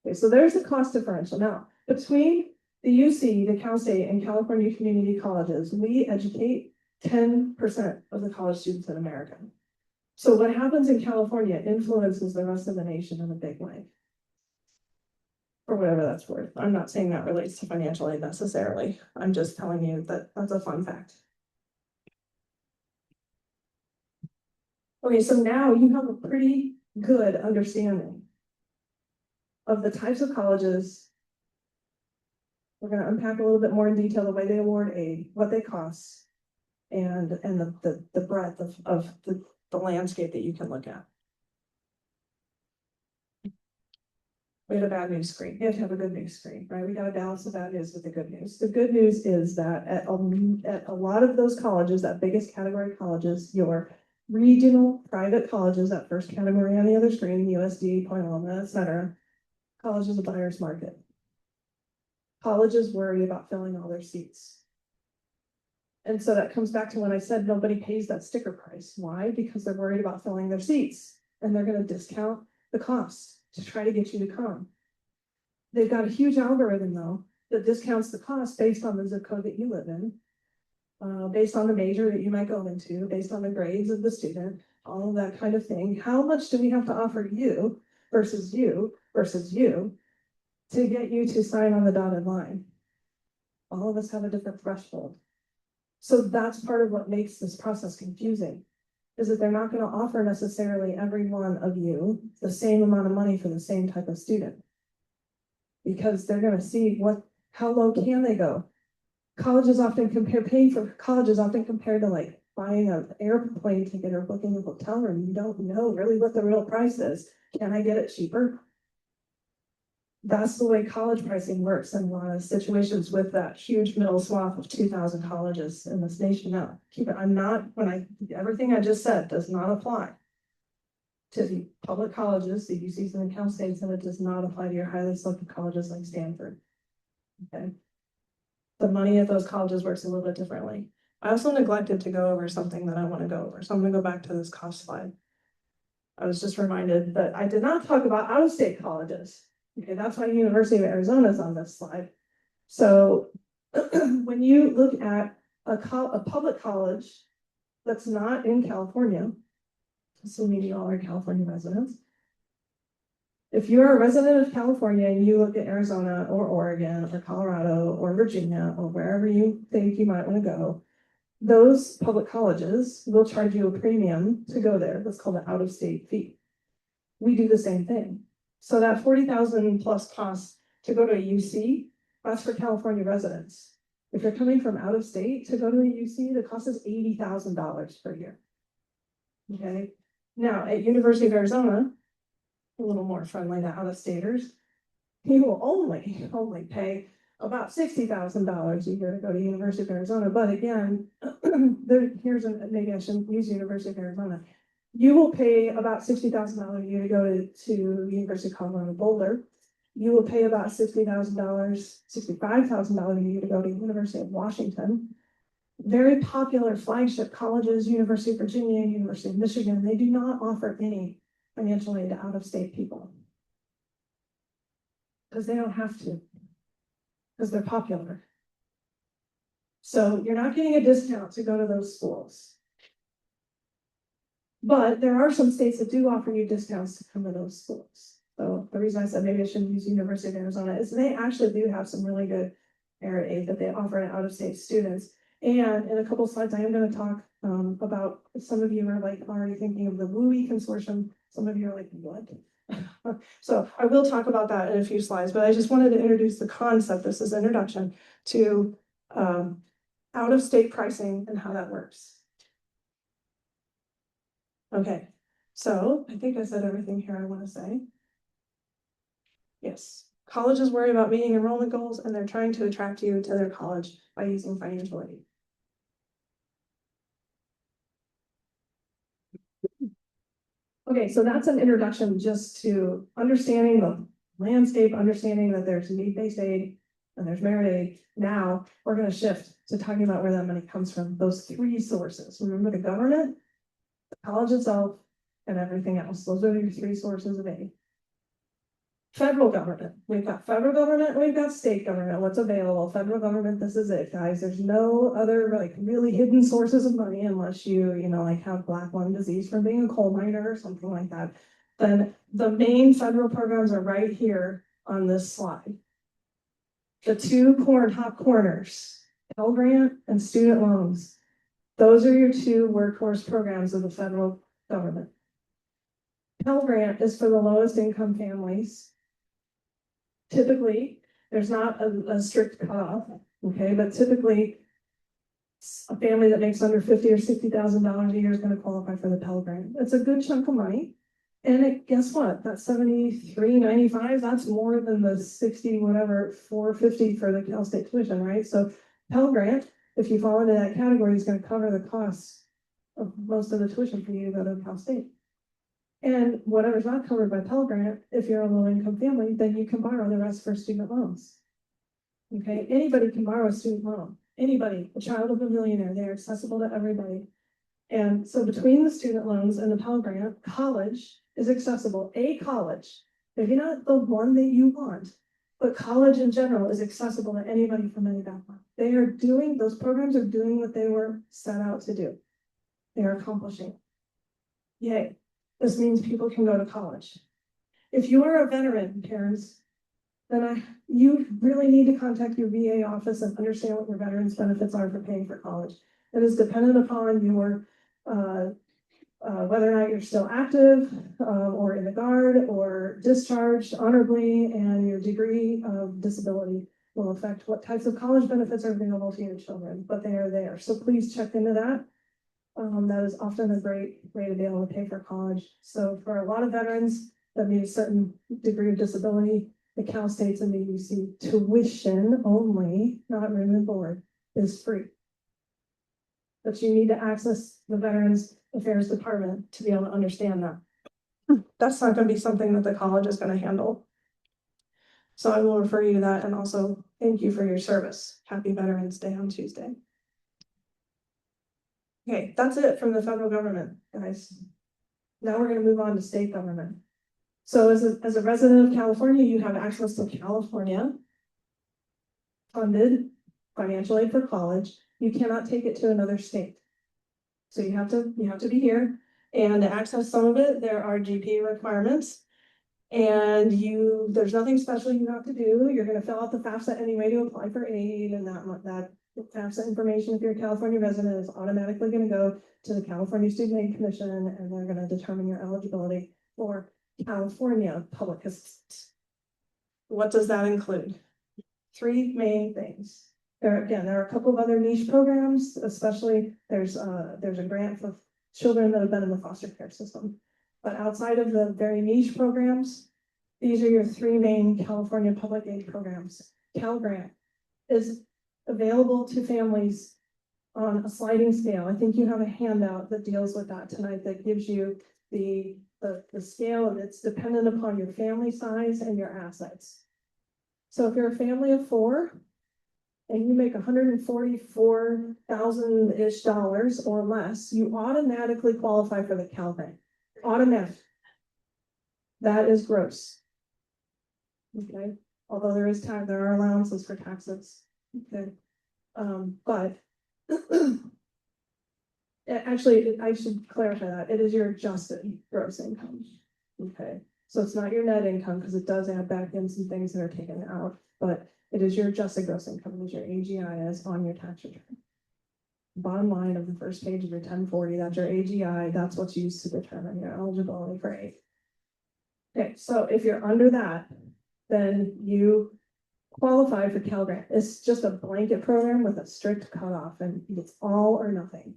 B: Okay, so there's the cost differential. Now, between the UC, the Cal State, and California community colleges, we educate 10% of the college students in America. So what happens in California influences the rest of the nation in a big way. For whatever that's worth. I'm not saying that relates to financial aid necessarily. I'm just telling you that that's a fun fact. Okay, so now you have a pretty good understanding of the types of colleges. We're going to unpack a little bit more in detail the way they award aid, what they cost, and the breadth of the landscape that you can look at. We had a bad news screen. You have to have a good news screen, right? We got to balance the bad news with the good news. The good news is that at a lot of those colleges, that biggest category colleges, your regional private colleges, that first category on the other screen, USD, Point Loma, etc., college is a buyer's market. Colleges worry about filling all their seats. And so that comes back to when I said nobody pays that sticker price. Why? Because they're worried about filling their seats, and they're going to discount the cost to try to get you to come. They've got a huge algorithm, though, that discounts the cost based on the zip code that you live in, based on the major that you might go into, based on the grades of the student, all of that kind of thing. How much do we have to offer you versus you versus you to get you to sign on the dotted line? All of us have a different threshold. So that's part of what makes this process confusing, is that they're not going to offer necessarily every one of you the same amount of money for the same type of student, because they're going to see how low can they go. Paying for college is often compared to like buying an airplane ticket or booking a hotel room. You don't know really what the real price is. Can I get it cheaper? That's the way college pricing works in a lot of situations with that huge middle swath of 2,000 colleges in this nation. Now, everything I just said does not apply to the public colleges, the UCs and the Cal States, and it does not apply to your highly selective colleges like Stanford. Okay. The money at those colleges works a little bit differently. I also neglected to go over something that I want to go over. So I'm going to go back to this cost slide. I was just reminded that I did not talk about out-of-state colleges. Okay, that's why University of Arizona is on this slide. So when you look at a public college that's not in California, assuming you all are California residents, if you're a resident of California and you look at Arizona or Oregon or Colorado or Virginia or wherever you think you might want to go, those public colleges will charge you a premium to go there. That's called an out-of-state fee. We do the same thing. So that $40,000 plus cost to go to a UC, that's for California residents. If you're coming from out of state to go to a UC, the cost is $80,000 per year. Okay. Now at University of Arizona, a little more friendly to out-of-staters, you will only pay about $60,000 a year to go to University of Arizona. But again, maybe I shouldn't use University of Arizona. You will pay about $60,000 a year to go to University of Colorado Boulder. You will pay about $65,000 a year to go to University of Washington. Very popular flagship colleges, University of Virginia, University of Michigan, they do not offer any financial aid to out-of-state people. because they don't have to, because they're popular. So you're not getting a discount to go to those schools. But there are some states that do offer you discounts to come to those schools. So the reason I said maybe I shouldn't use University of Arizona is they actually do have some really good merit aid that they offer to out-of-state students. And in a couple slides, I am going to talk about, some of you are like already thinking of the WUI consortium. Some of you are like, what? So I will talk about that in a few slides, but I just wanted to introduce the concept. This is introduction to out-of-state pricing and how that works. Okay, so I think I said everything here I want to say. Yes, colleges worry about meeting enrollment goals and they're trying to attract you to their college by using financial aid. Okay, so that's an introduction just to understanding the landscape, understanding that there's need-based aid and there's merit aid. Now we're going to shift to talking about where that money comes from, those three sources. Remember the government, the college itself, and everything else. Those are your three sources of aid. Federal government, we've got federal government, we've got state government. What's available? Federal government, this is it, guys. There's no other like really hidden sources of money unless you like have black lung disease from being a coal miner or something like that. Then the main federal programs are right here on this slide. The two top corners, Pell Grant and student loans. Those are your two workhorse programs of the federal government. Pell Grant is for the lowest income families. Typically, there's not a strict cutoff, okay, but typically a family that makes under $50,000 or $60,000 a year is going to qualify for the Pell Grant. It's a good chunk of money. And guess what? That $73.95, that's more than the 60 whatever, $450 for the Cal State tuition, right? So Pell Grant, if you fall into that category, is going to cover the costs of most of the tuition for you to go to Cal State. And whatever's not covered by Pell Grant, if you're a low-income family, then you can borrow the rest for student loans. Okay, anybody can borrow a student loan. Anybody, a child of a millionaire, they're accessible to everybody. And so between the student loans and the Pell Grant, college is accessible. A college, maybe not the one that you want, but college in general is accessible to anybody from any background. Those programs are doing what they were set out to do. They are accomplishing. Yay. This means people can go to college. If you are a veteran, parents, then you really need to contact your VA office and understand what your veterans benefits are for paying for college. It is dependent upon your whether or not you're still active or in the guard or discharged honorably, and your degree of disability will affect what types of college benefits are available to your children, but they are there. So please check into that. That is often a great way to be able to pay for college. So for a lot of veterans that meet a certain degree of disability, the Cal States and the UC tuition only, not room and board, is free. But you need to access the Veterans Affairs Department to be able to understand that. That's not going to be something that the college is going to handle. So I will refer you to that, and also thank you for your service. Happy Veterans Day on Tuesday. Okay, that's it from the federal government, guys. Now we're going to move on to state government. So as a resident of California, you have access to California funded financial aid for college. You cannot take it to another state. So you have to be here, and to access some of it, there are GP requirements, and there's nothing special you have to do. You're going to fill out the FAFSA anyway to apply for aid, and that FAFSA information, if you're a California resident, is automatically going to go to the California Student Aid Commission, and they're going to determine your eligibility for California public assistance. What does that include? Three main things. There are a couple of other niche programs, especially there's a grant for children that have been in the foster care system. But outside of the very niche programs, these are your three main California public aid programs. Cal Grant is available to families on a sliding scale. I think you have a handout that deals with that tonight that gives you the scale, and it's dependent upon your family size and your assets. So if you're a family of 4 and you make $144,000-ish or less, you automatically qualify for the Cal Grant. Automatic. That is gross. Okay. although there are allowances for taxes. Okay. But actually, I should clarify that it is your adjusted gross income. Okay, so it's not your net income because it does add back in some things that are taken out, but it is your adjusted gross income, it is your AGI is on your tax return. Bottom line of the first page of your 1040, that's your AGI, that's what's used to determine your eligibility for aid. Okay, so if you're under that, then you qualify for Cal Grant. It's just a blanket program with a strict cutoff, and it's all or nothing.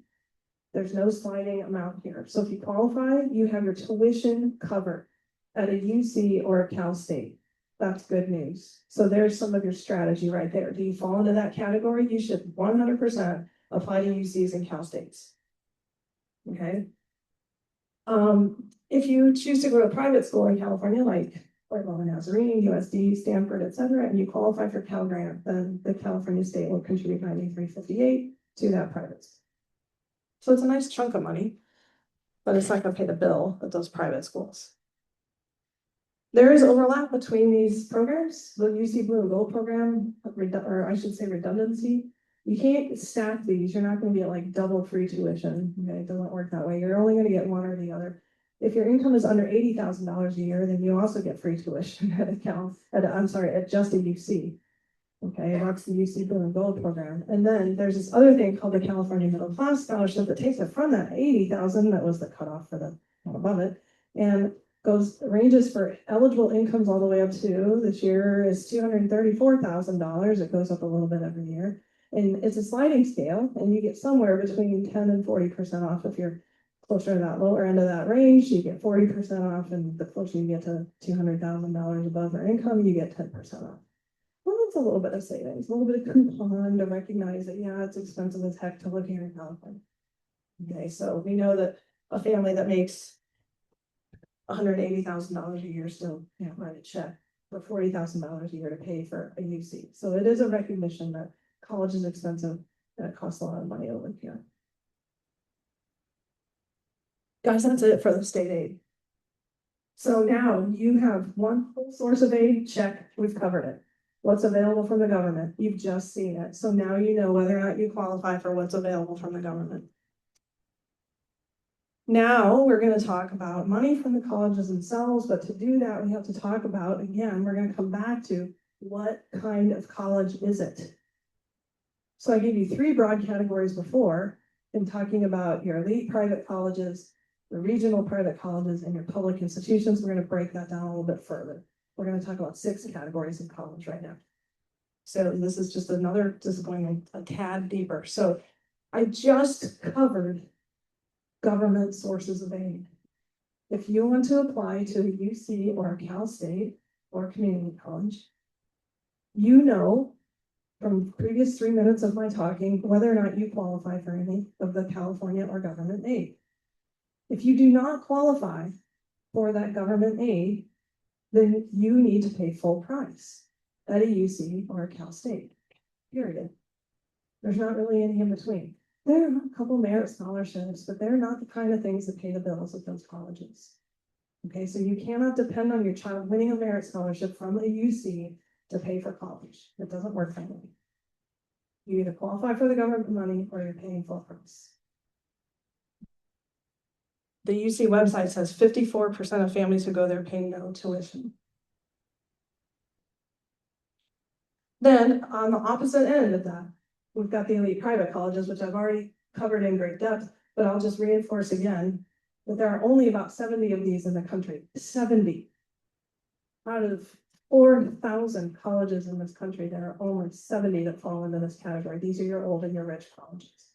B: There's no sliding amount here. So if you qualify, you have your tuition covered at a UC or a Cal State. That's good news. So there's some of your strategy right there. Do you fall into that category? You should 100% apply to UCs and Cal States. Okay. If you choose to go to a private school in California, like Loyola Nazarene, USD, Stanford, etc., and you qualify for Cal Grant, then the California state will contribute $93.58 to that private school. So it's a nice chunk of money, but it's not going to pay the bill at those private schools. There is overlap between these programs, the UC Blue and Gold program, or I should say redundancy. You can't stack these. You're not going to get like double free tuition. Okay, it doesn't work that way. You're only going to get one or the other. If your income is under $80,000 a year, then you also get free tuition at at just a UC. Okay, that's the UC Blue and Gold program. And then there's this other thing called the California Middle Class Scholarship that takes it from that 80,000, that was the cutoff for the one above it, and ranges for eligible incomes all the way up to, this year is $234,000. It goes up a little bit every year. And it's a sliding scale, and you get somewhere between 10 and 40% off. If you're closer to that lower end of that range, you get 40% off, and the closer you get to $200,000 above their income, you get 10% off. Well, that's a little bit of savings, a little bit of coupon to recognize that, yeah, it's expensive as heck to live here in California. Okay, so we know that a family that makes $180,000 a year still can't write a check for $40,000 a year to pay for a UC. So it is a recognition that college is expensive and it costs a lot of money to live here. Guys, that's it for the state aid. So now you have one full source of aid, check, we've covered it. What's available from the government, you've just seen it. So now you know whether or not you qualify for what's available from the government. Now we're going to talk about money from the colleges themselves, but to do that, we have to talk about, again, we're going to come back to what kind of college is it? So I gave you three broad categories before in talking about your elite private colleges, the regional private colleges, and your public institutions. We're going to break that down a little bit further. We're going to talk about 6 categories of college right now. So this is just going a tad deeper. So I just covered government sources of aid. If you want to apply to a UC or a Cal State or a community college, you know from previous 3 minutes of my talking whether or not you qualify for any of the California or government aid. If you do not qualify for that government aid, then you need to pay full price at a UC or a Cal State, period. There's not really any in between. There are a couple merit scholarships, but they're not the kind of things that pay the bills at those colleges. Okay, so you cannot depend on your child winning a merit scholarship from a UC to pay for college. It doesn't work that way. You either qualify for the government money or you're paying full price. The UC website says 54% of families who go there pay no tuition. Then on the opposite end of that, we've got the elite private colleges, which I've already covered in great depth, but I'll just reinforce again that there are only about 70 of these in the country. 70 out of 4,000 colleges in this country, there are only 70 that fall into this category. These are your old and your rich colleges.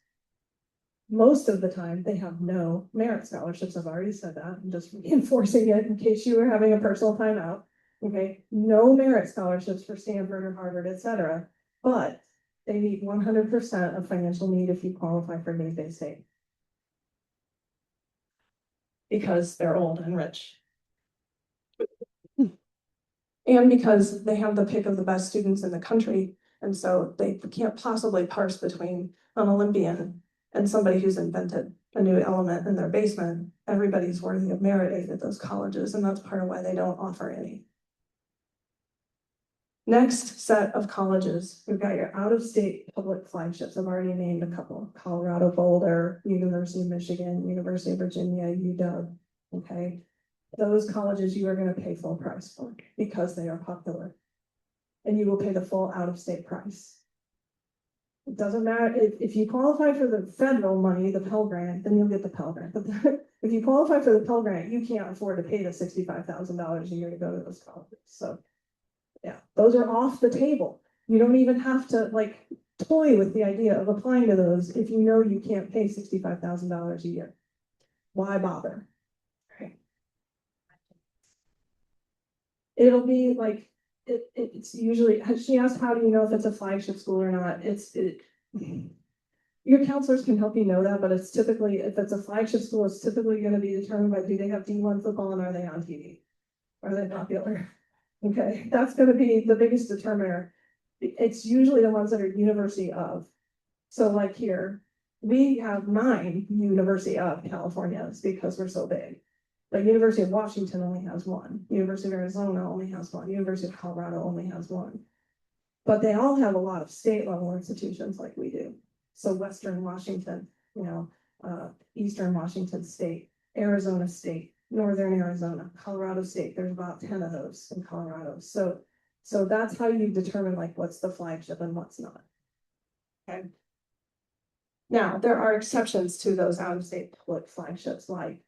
B: Most of the time, they have no merit scholarships. I've already said that. I'm just reinforcing it in case you were having a personal timeout. Okay, no merit scholarships for Stanford or Harvard, etc. But they meet 100% of financial need if you qualify for need-based aid, because they're old and rich. And because they have the pick of the best students in the country, and so they can't possibly parse between an Olympian and somebody who's invented a new element in their basement. Everybody's worthy of merit aid at those colleges, and that's part of why they don't offer any. Next set of colleges, we've got your out-of-state public flagships. I've already named a couple: Colorado Boulder, University of Michigan, University of Virginia, UW. Okay, those colleges you are going to pay full price for because they are popular, and you will pay the full out-of-state price. It doesn't matter if you qualify for the federal money, the Pell Grant, then you'll get the Pell Grant. But if you qualify for the Pell Grant, you can't afford to pay the $65,000 a year to go to those colleges. So yeah, those are off the table. You don't even have to like toy with the idea of applying to those if you know you can't pay $65,000 a year. Why bother? Right. It'll be like it's usually, she asked, how do you know if it's a flagship school or not? Your counselors can help you know that, but it's typically, if it's a flagship school, it's typically going to be determined by, do they have D1 football and are they on TV? Are they popular? Okay, that's going to be the biggest determiner. It's usually the ones that are University of. So like here, we have 9 University of Californias because we're so big. But University of Washington only has 1. University of Arizona only has 1. University of Colorado only has 1. But they all have a lot of state level institutions like we do. So Western Washington, Eastern Washington State, Arizona State, Northern Arizona, Colorado State. There's about 10 of those in Colorado. So that's how you determine like what's the flagship and what's not. Okay. Now there are exceptions to those out-of-state public flagships, like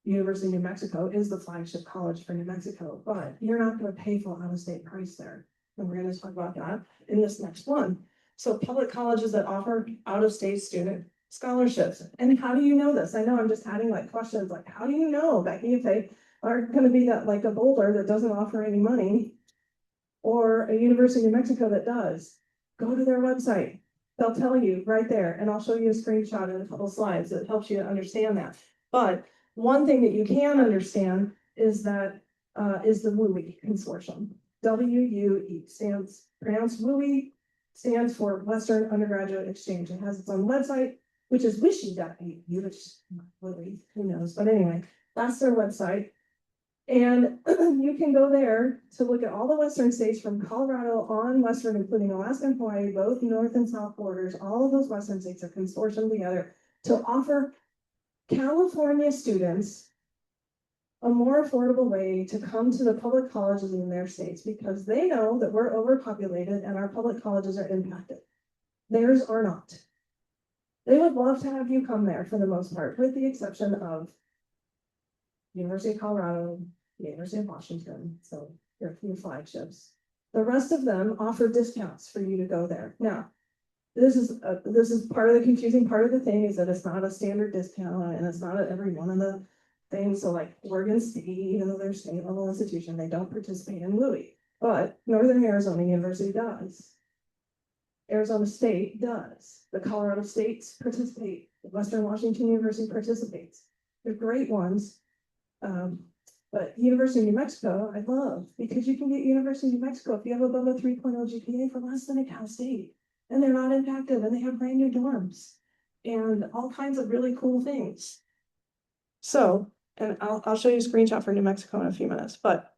B: University of New Mexico is the flagship college for New Mexico, but you're not going to pay full out-of-state price there. And we're going to talk about that in this next one. So public colleges that offer out-of-state student scholarships. And how do you know this? I know I'm just adding like questions like, how do you know, Becky, if they are going to be that like a Boulder that doesn't offer any money or a University of New Mexico that does? Go to their website. They'll tell you right there. And I'll show you a screenshot in a couple slides that helps you to understand that. But one thing that you can understand is that is the WUE consortium. WUE stands, pronounced WUE, stands for Western Undergraduate Exchange. It has its own website, which is wishy.edu, which WUE, who knows? But anyway, that's their website. And you can go there to look at all the Western states from Colorado on Western, including Alaska and Hawaii, both North and South borders. All of those Western states are consortium together to offer California students a more affordable way to come to the public colleges in their states because they know that we're overpopulated and our public colleges are impacted. Theirs are not. They would love to have you come there for the most part, with the exception of University of Colorado, the University of Washington, so your few flagships. The rest of them offer discounts for you to go there. Now, this is part of the confusing part of the thing is that it's not a standard discount and it's not at every one of the things. So like Oregon State, even though they're state level institution, they don't participate in WUE, but Northern Arizona University does. Arizona State does. The Colorado States participate. Western Washington University participates. They're great ones. But University of New Mexico, I love because you can get University of New Mexico if you have above a 3.0 GPA for less than a Cal State. And they're not impacted and they have brand new dorms and all kinds of really cool things. So, and I'll show you a screenshot for New Mexico in a few minutes, but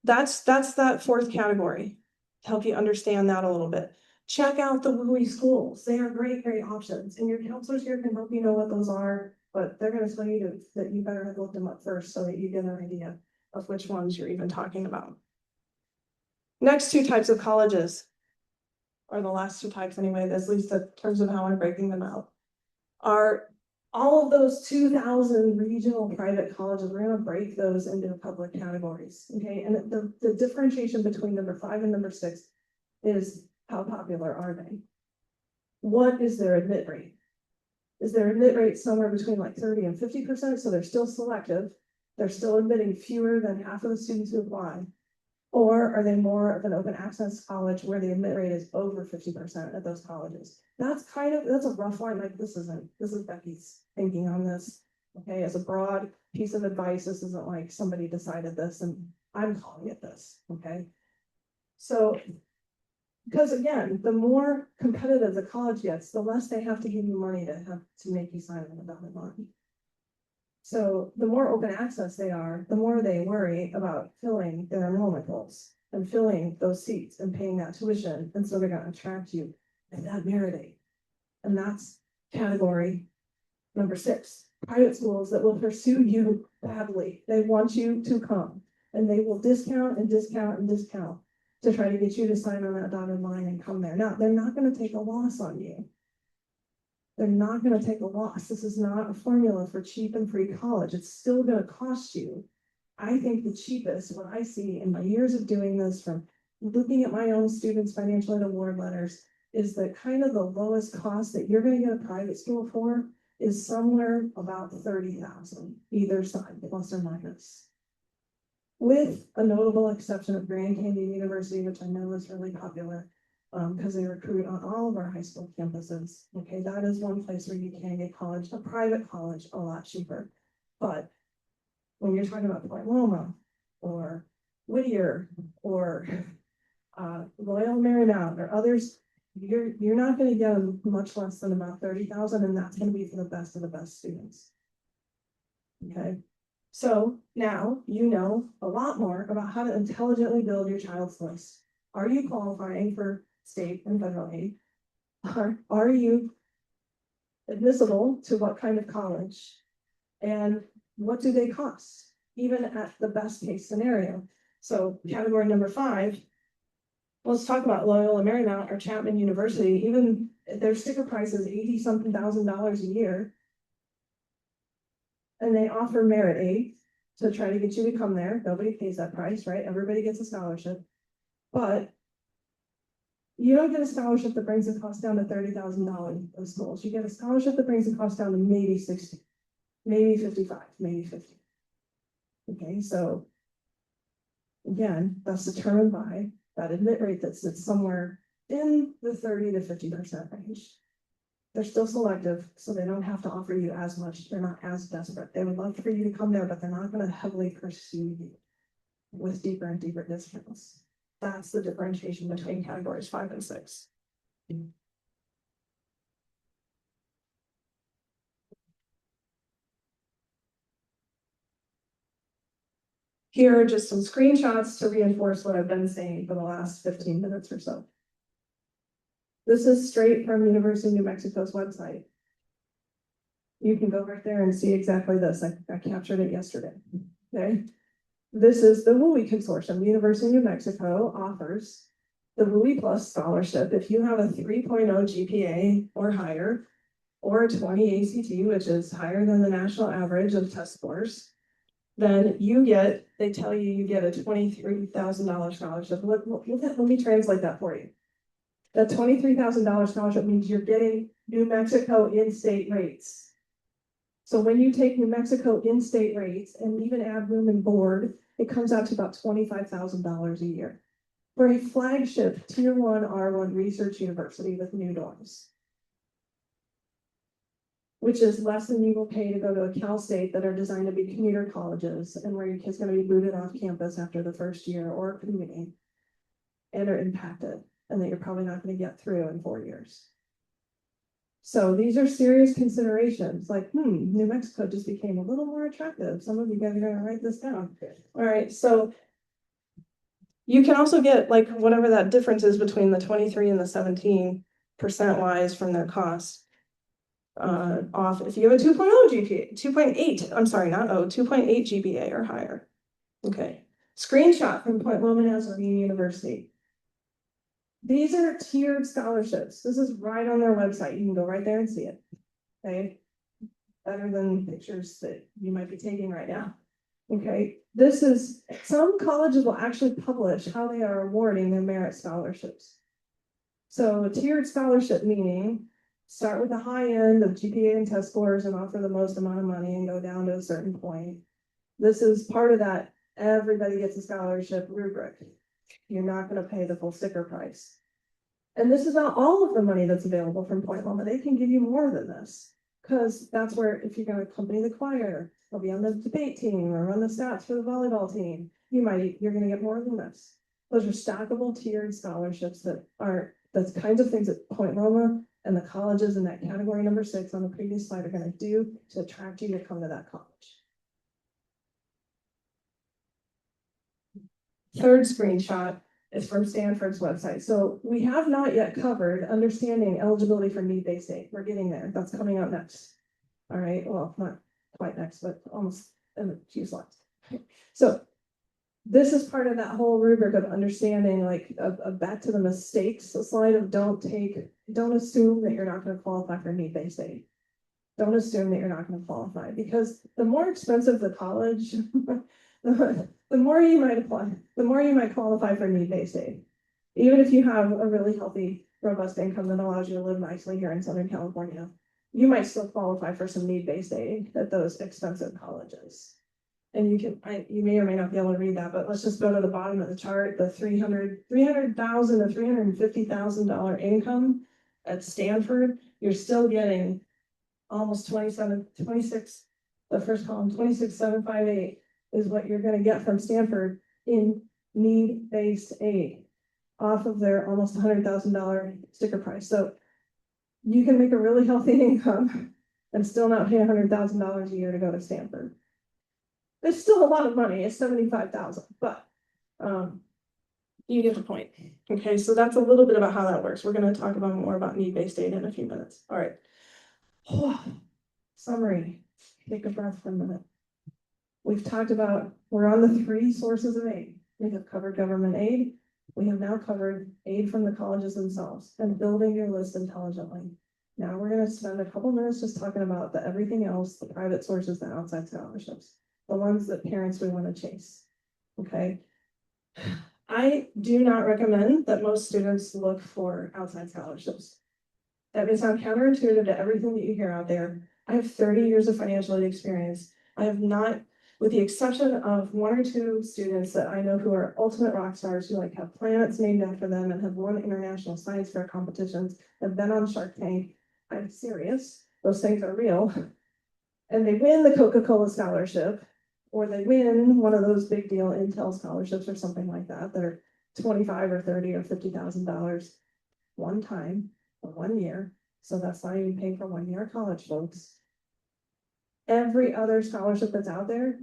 B: that's that fourth category to help you understand that a little bit. Check out the WUE schools. They are great options. And your counselors here can help you know what those are, but they're going to tell you that you better have looked them up first so that you get an idea of which ones you're even talking about. Next 2 types of colleges, or the last 2 types anyway, at least in terms of how I'm breaking them out, are all of those 2,000 regional private colleges. We're going to break those into public categories. Okay, and the differentiation between number 5 and number 6 is how popular are they? What is their admit rate? Is their admit rate somewhere between like 30 and 50%? So they're still selective. They're still admitting fewer than half of the students who apply. Or are they more of an open access college where the admit rate is over 50% at those colleges? That's a rough line. Like this is Becky's thinking on this. Okay, as a broad piece of advice, this isn't like somebody decided this and I'm calling it this. Okay. So, because again, the more competitive the college gets, the less they have to give you money to make you sign on the dotted line. So the more open access they are, the more they worry about filling their enrollment goals. and filling those seats and paying that tuition. And so they're going to attract you at that merit aid. And that's category number 6. Private schools that will pursue you badly. They want you to come, and they will discount and discount and discount to try to get you to sign on that dotted line and come there. Now, they're not going to take a loss on you. They're not going to take a loss. This is not a formula for cheap and free college. It's still going to cost you. I think the cheapest, what I see in my years of doing this, from looking at my own students' financial aid award letters, is that kind of the lowest cost that you're going to get a private school for is somewhere about $30,000, either side, plus or minus. With a notable exception of Grand Canyon University, which I know is really popular, because they recruit on all of our high school campuses. Okay, that is one place where you can get college, a private college, a lot cheaper. But when you're talking about Point Loma or Whittier or Loyola Marymount or others, you're not going to get them much less than about 30,000, and that's going to be for the best of the best students. Okay, so now you know a lot more about how to intelligently build your child's list. Are you qualifying for state and federal aid? Are you admissible to what kind of college? And what do they cost, even at the best case scenario? So category number 5, let's talk about Loyola Marymount or Chapman University. Even their sticker price is $80-something thousand a year. And they offer merit aid to try to get you to come there. Nobody pays that price, right? Everybody gets a scholarship. But you don't get a scholarship that brings the cost down to $30,000 in schools. You get a scholarship that brings the cost down to maybe 60, maybe 55, maybe 50. Okay, so again, that's determined by that admit rate that sits somewhere in the 30 to 50% range. They're still selective, so they don't have to offer you as much. They're not as desperate. They would love for you to come there, but they're not going to heavily pursue you with deeper and deeper discounts. That's the differentiation between categories 5 and 6. Here are just some screenshots to reinforce what I've been saying for the last 15 minutes or so. This is straight from University of New Mexico's website. You can go right there and see exactly this. I captured it yesterday. Okay. This is the WUI Consortium. The University of New Mexico offers the WUI Plus scholarship if you have a 3.0 GPA or higher, or a 20 ACT, which is higher than the national average of test scores. Then you get, they tell you, you get a $23,000 scholarship. Let me translate that for you. That $23,000 scholarship means you're getting New Mexico in-state rates. So when you take New Mexico in-state rates and even add room and board, it comes out to about $25,000 a year for a flagship Tier 1 R1 research university with new dorms, which is less than you will pay to go to a Cal State that are designed to be commuter colleges and where your kid's going to be booted off campus after the first year or commuting and are impacted, and that you're probably not going to get through in 4 years. So these are serious considerations, like, New Mexico just became a little more attractive. Some of you guys are going to write this down. All right, so you can also get like whatever that difference is between the 23 and the 17% wise from their cost off if you have a 2.0 GPA, 2.8, I'm sorry, not 2.8 GPA or higher. Okay, screenshot from Point Loma Nazarene University. These are tiered scholarships. This is right on their website. You can go right there and see it. Okay. Better than pictures that you might be taking right now. Okay. This is, some colleges will actually publish how they are awarding their merit scholarships. So a tiered scholarship meaning start with the high end of GPA and test scores and offer the most amount of money and go down to a certain point. This is part of that everybody gets a scholarship rubric. You're not going to pay the full sticker price. And this is not all of the money that's available from Point Loma. They can give you more than this, because that's where, if you're going to accompany the choir, or be on the debate team or run the stats for the volleyball team, you're going to get more than this. Those are stackable tiered scholarships that's kinds of things that Point Loma and the colleges in that category number 6 on the previous slide are going to do to attract you to come to that college. Third screenshot is from Stanford's website. So we have not yet covered understanding eligibility for need-based aid. We're getting there. That's coming out next. All right, well, not quite next, but almost in a few slides. So this is part of that whole rubric of understanding, like back to the mistakes slide of don't assume that you're not going to qualify for need-based aid. Don't assume that you're not going to qualify, because the more expensive the college, the more you might apply, the more you might qualify for need-based aid. Even if you have a really healthy, robust income that allows you to live nicely here in Southern California, you might still qualify for some need-based aid at those expensive colleges. And you may or may not be able to read that, but let's just go to the bottom of the chart, the $300,000 to $350,000 income at Stanford, you're still getting almost 26, the first column, 26,758 is what you're going to get from Stanford in need-based aid off of their almost $100,000 sticker price. So you can make a really healthy income and still not pay $100,000 a year to go to Stanford. It's still a lot of money. It's $75,000, but you get the point. Okay, so that's a little bit about how that works. We're going to talk about more about need-based aid in a few minutes. All right. Summary. Take a breath for a minute. We've talked about, we're on the 3 sources of aid. We have covered government aid. We have now covered aid from the colleges themselves and building your list intelligently. Now we're going to spend a couple minutes just talking about the everything else, the private sources, the outside scholarships, the ones that parents would want to chase. Okay. I do not recommend that most students look for outside scholarships. That may sound counterintuitive to everything that you hear out there. I have 30 years of financial aid experience. I have not, with the exception of 1 or 2 students that I know who are ultimate rock stars, who like have planets named after them and have won international science fair competitions, have been on Shark Tank. I'm serious. Those things are real. And they win the Coca-Cola scholarship, or they win one of those big deal Intel scholarships or something like that, that are $25 or $30 or $50,000 one time for 1 year. So that's not even paying for 1 year of college, folks. Every other scholarship that's out there,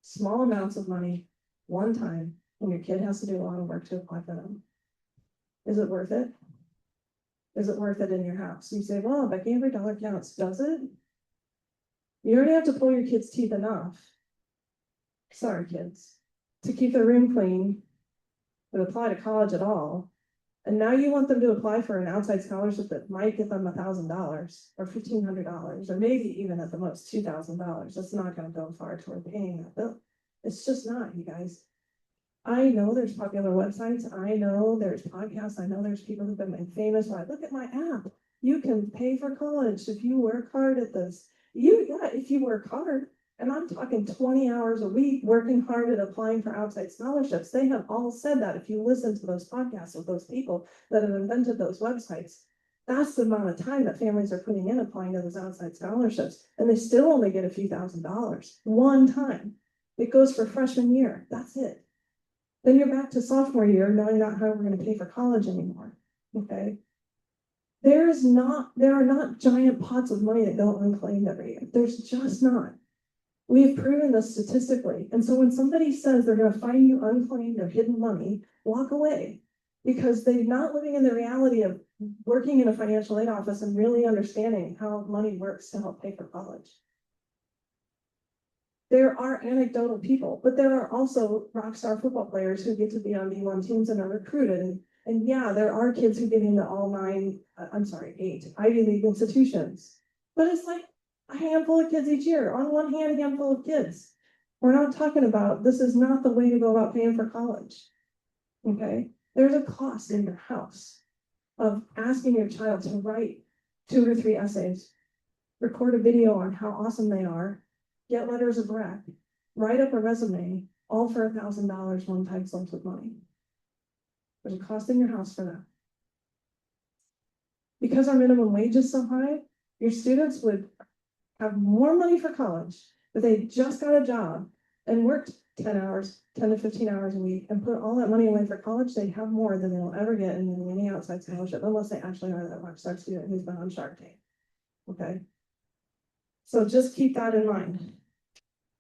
B: small amounts of money, one time, when your kid has to do a lot of work to apply for them. Is it worth it? Is it worth it in your house? You say, well, Becky, every dollar counts. Does it? You already have to pull your kids' teeth enough. Sorry, kids. To keep their room clean, to apply to college at all. And now you want them to apply for an outside scholarship that might get them $1,000 or $1,500, or maybe even at the most $2,000. That's not going to go far toward paying that bill. It's just not, you guys. I know there's popular websites. I know there's podcasts. I know there's people who've been made famous. Like, look at my app. You can pay for college if you work hard at this. If you work hard. And I'm talking 20 hours a week working hard at applying for outside scholarships. They have all said that. If you listen to those podcasts with those people that have invented those websites, that's the amount of time that families are putting in applying to those outside scholarships. And they still only get a few $1,000s one time. It goes for freshman year. That's it. Then you're back to sophomore year, knowing not how we're going to pay for college anymore. Okay. There are not giant pots of money that go unclaimed every year. There's just not. We've proven this statistically. And so when somebody says they're going to find you unclaimed or hidden money, walk away, because they're not living in the reality of working in a financial aid office and really understanding how money works to help pay for college. There are anecdotal people, but there are also rock star football players who get to be on D1 teams and are recruited. And yeah, there are kids who get into all 8 Ivy League institutions. But it's like a handful of kids each year. On one hand, a handful of kids. We're not talking about, this is not the way to go about paying for college. Okay? There's a cost in your house of asking your child to write 2 or 3 essays, record a video on how awesome they are, get letters of rec, write up a resume, all for $1,000 one-time sums of money. There's a cost in your house for that. Because our minimum wage is so high, your students would have more money for college, but they just got a job and worked 10 to 15 hours a week and put all that money away for college. They have more than they'll ever get in any outside scholarship, unless they actually are that rockstar student who's been on Shark Tank. Okay. So just keep that in mind.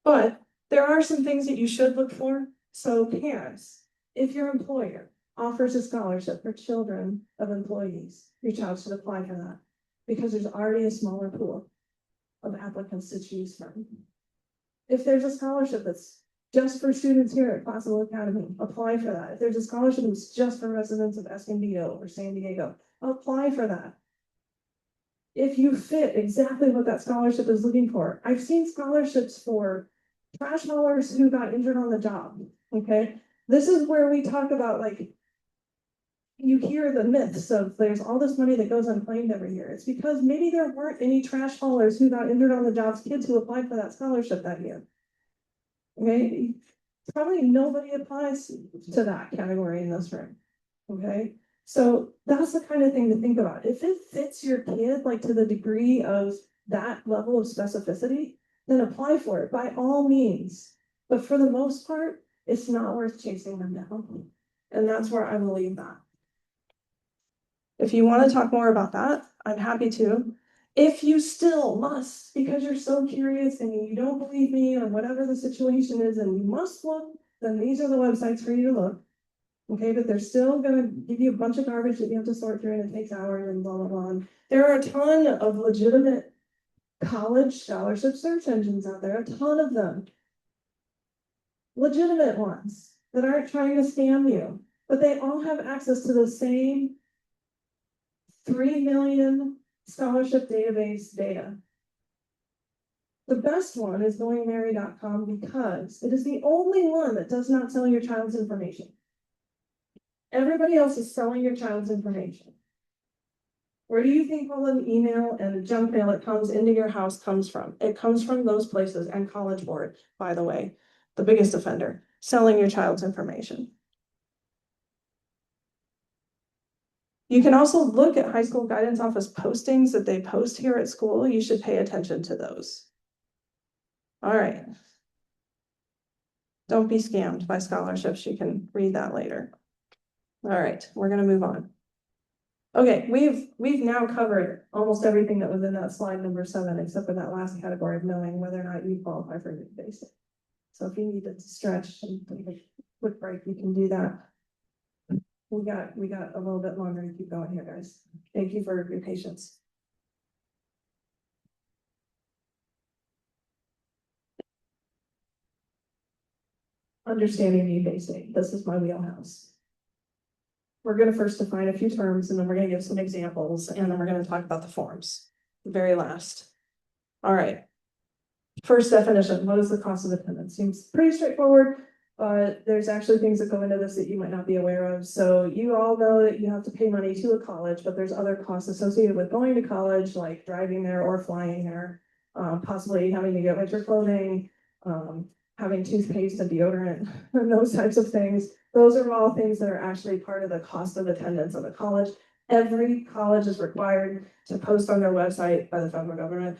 B: But there are some things that you should look for. So parents, if your employer offers a scholarship for children of employees, your child should apply for that because there's already a smaller pool of applicants to choose from. If there's a scholarship that's just for students here at Classical Academy, apply for that. If there's a scholarship that's just for residents of Escondido or San Diego, apply for that. If you fit exactly what that scholarship is looking for. I've seen scholarships for trash haulers who got injured on the job, okay? This is where we talk about, like, you hear the myths of there's all this money that goes unclaimed every year. It's because maybe there weren't any trash haulers who got injured on the job's kids who applied for that scholarship that year. Okay, probably nobody applies to that category in this room. Okay, so that's the kind of thing to think about. If it fits your kid, like to the degree of that level of specificity, then apply for it by all means. But for the most part, it's not worth chasing them down. And that's where I will leave that. If you want to talk more about that, I'm happy to. If you still must, because you're so curious and you don't believe me or whatever the situation is, and you must look, then these are the websites for you to look. Okay, but they're still gonna give you a bunch of garbage that you have to sort through and it takes hours and blah, blah, blah. There are a ton of legitimate college scholarship search engines out there, a ton of them. Legitimate ones that aren't trying to scam you, but they all have access to the same 3 million scholarship database data. The best one is goingmerry.com because it is the only one that does not sell your child's information. Everybody else is selling your child's information. Where do you think all the email and junk mail that comes into your house comes from? It comes from those places, and College Board, by the way, the biggest offender, selling your child's information. You can also look at high school guidance office postings that they post here at school. You should pay attention to those. All right. Don't be scammed by scholarships. You can read that later. All right, we're gonna move on. Okay, we've now covered almost everything that was in that slide number 7, except for that last category of knowing whether or not you qualify for new basic. So if you need to stretch and take a quick break, you can do that. We got a little bit longer to keep going here, guys. Thank you for your patience. Understanding need basic. This is my wheelhouse. We're going to first define a few terms, and then we're going to give some examples, and then we're going to talk about the forms. The very last. All right. First definition, what is the cost of attendance? Seems pretty straightforward, but there's actually things that go into this that you might not be aware of. So you all know that you have to pay money to a college, but there's other costs associated with going to college, like driving there or flying there, possibly having to get winter clothing, having toothpaste and deodorant, and those types of things. Those are all things that are actually part of the cost of attendance of a college. Every college is required to post on their website by the federal government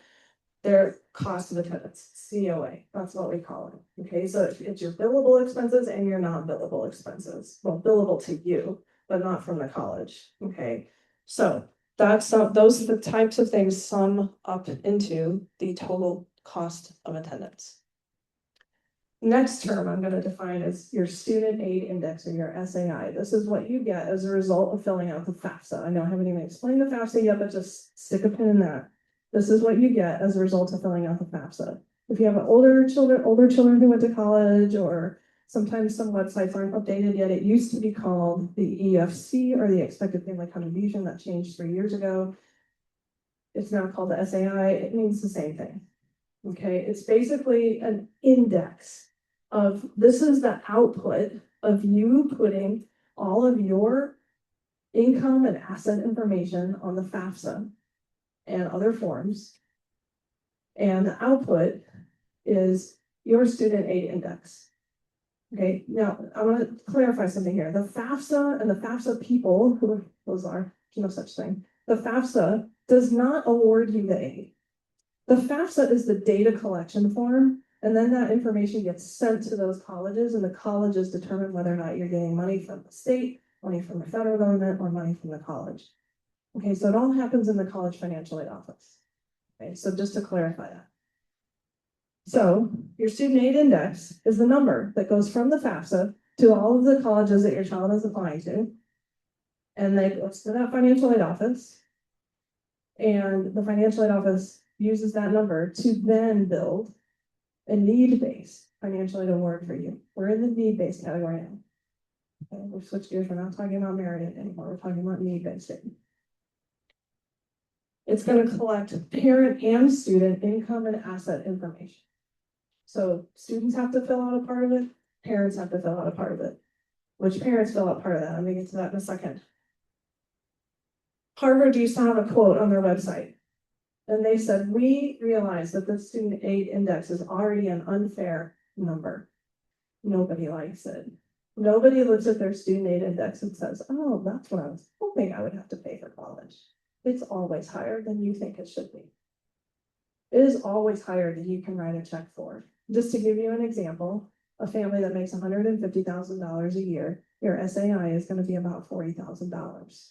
B: their cost of attendance, COA, that's what we call it. Okay, so it's your billable expenses and your non-billable expenses. Well, billable to you, but not from the college. Okay, so those are the types of things sum up into the total cost of attendance. Next term I'm going to define is your student aid index, or your SAI. This is what you get as a result of filling out the FAFSA. I know I haven't even explained the FAFSA yet, but just stick a pin in that. This is what you get as a result of filling out the FAFSA. If you have older children who went to college, or sometimes some websites aren't updated yet, it used to be called the EFC, or the expected family contribution. That changed 3 years ago. It's now called the SAI. It means the same thing. Okay, it's basically an index of, this is the output of you putting all of your income and asset information on the FAFSA and other forms. And the output is your student aid index. Okay, now I want to clarify something here. The FAFSA and the FAFSA people, who those are, no such thing. The FAFSA does not award you the aid. The FAFSA is the data collection form, and then that information gets sent to those colleges, and the colleges determine whether or not you're getting money from the state, money from the federal government, or money from the college. Okay, so it all happens in the college financial aid office. Okay, so just to clarify that. So your student aid index is the number that goes from the FAFSA to all of the colleges that your child is applying to. And they goes to that financial aid office. And the financial aid office uses that number to then build a need-based financial aid award for you. We're in the need-based category now. Okay, we've switched gears. We're not talking about merit anymore. We're talking about need-based aid. It's going to collect parent and student income and asset information. So students have to fill out a part of it. Parents have to fill out a part of it. Which parents fill out part of that? I'm going to get to that in a second. Harvard used to have a quote on their website. And they said, we realize that the student aid index is already an unfair number. Nobody likes it. Nobody looks at their student aid index and says, oh, that's what I was hoping I would have to pay for college. It's always higher than you think it should be. It is always higher than you can write a check for. Just to give you an example, a family that makes $150,000 a year, your SAI is going to be about $40,000.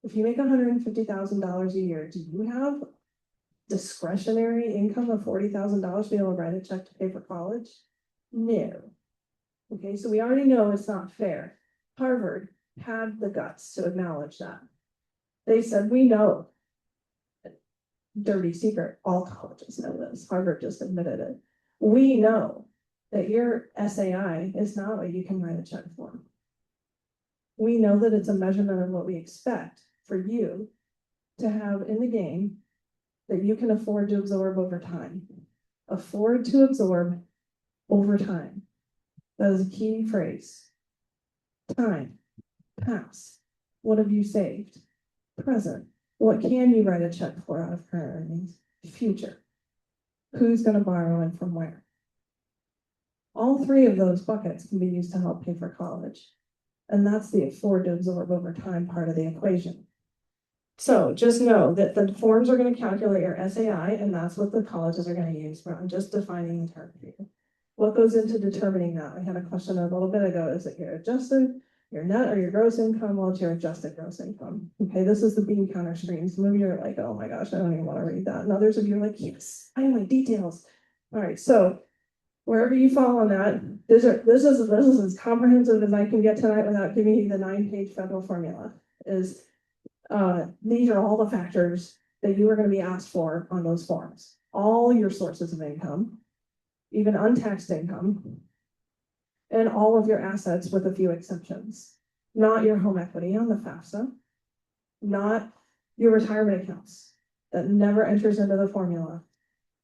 B: If you make $150,000 a year, do you have discretionary income of $40,000 to be able to write a check to pay for college? No. Okay, so we already know it's not fair. Harvard had the guts to acknowledge that. They said, we know. Dirty secret, all colleges know this. Harvard just admitted it. We know that your SAI is not what you can write a check for. We know that it's a measurement of what we expect for you to have in the game that you can afford to absorb over time. Afford to absorb over time. That is a key phrase. Time, past. What have you saved? Present. What can you write a check for out of current earnings? Future. Who's going to borrow and from where? All three of those buckets can be used to help pay for college. And that's the afford to absorb over time part of the equation. So just know that the forms are going to calculate your SAI, and that's what the colleges are going to use. But I'm just defining the term for you. What goes into determining that? I had a question a little bit ago. Is it your adjusted, your net, or your gross income? Well, it's your adjusted gross income. Okay, this is the bean counter screen. Some of you are like, oh my gosh, I don't even want to read that. And others of you are like, yes, I like details. All right, so wherever you fall on that, this is as comprehensive as I can get tonight without giving you the 9-page federal formula. These are all the factors that you are going to be asked for on those forms. All your sources of income, even untaxed income, and all of your assets with a few exceptions. Not your home equity on the FAFSA, not your retirement accounts that never enters into the formula,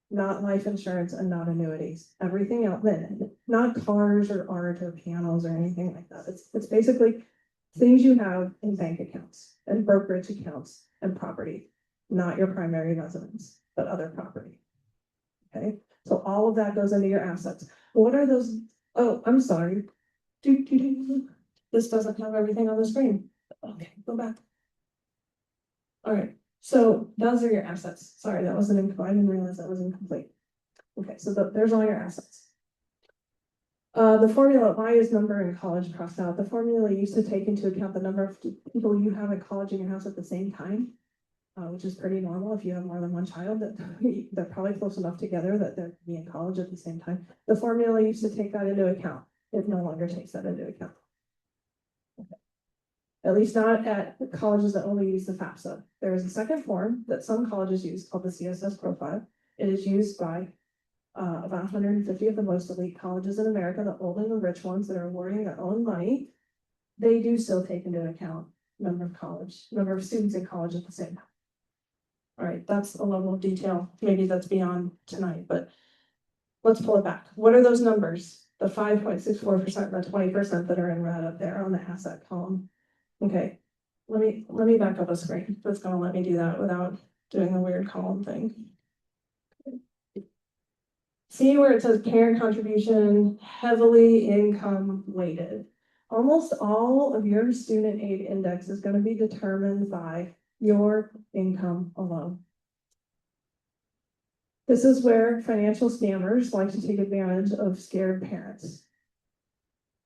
B: not life insurance and not annuities. Everything else, then not cars or art or pianos or anything like that. It's basically things you have in bank accounts and brokerage accounts and property, not your primary residence, but other property. Okay, so all of that goes into your assets. What are those? Oh, I'm sorry. This doesn't have everything on the screen. Okay, go back. All right, so those are your assets. Sorry, that wasn't incomplete. I didn't realize that was incomplete. Okay, so there's all your assets. The formula, why is number in college crossed out? The formula used to take into account the number of people you have in college in your house at the same time, which is pretty normal if you have more than one child. That they're probably close enough together that they're be in college at the same time. The formula used to take that into account. It no longer takes that into account. Okay. At least not at colleges that only use the FAFSA. There is a second form that some colleges use called the CSS profile. It is used by about 150 of the most elite colleges in America, the old and the rich ones that are awarding their own money. They do still take into account number of students in college at the same time. All right, that's a level of detail. Maybe that's beyond tonight, but let's pull it back. What are those numbers? The 5.64% and the 20% that are in red up there on the asset column. Okay, let me back up a screen. That's gonna let me do that without doing a weird column thing. See where it says parent contribution, heavily income weighted. Almost all of your student aid index is going to be determined by your income alone. This is where financial scammers like to take advantage of scared parents.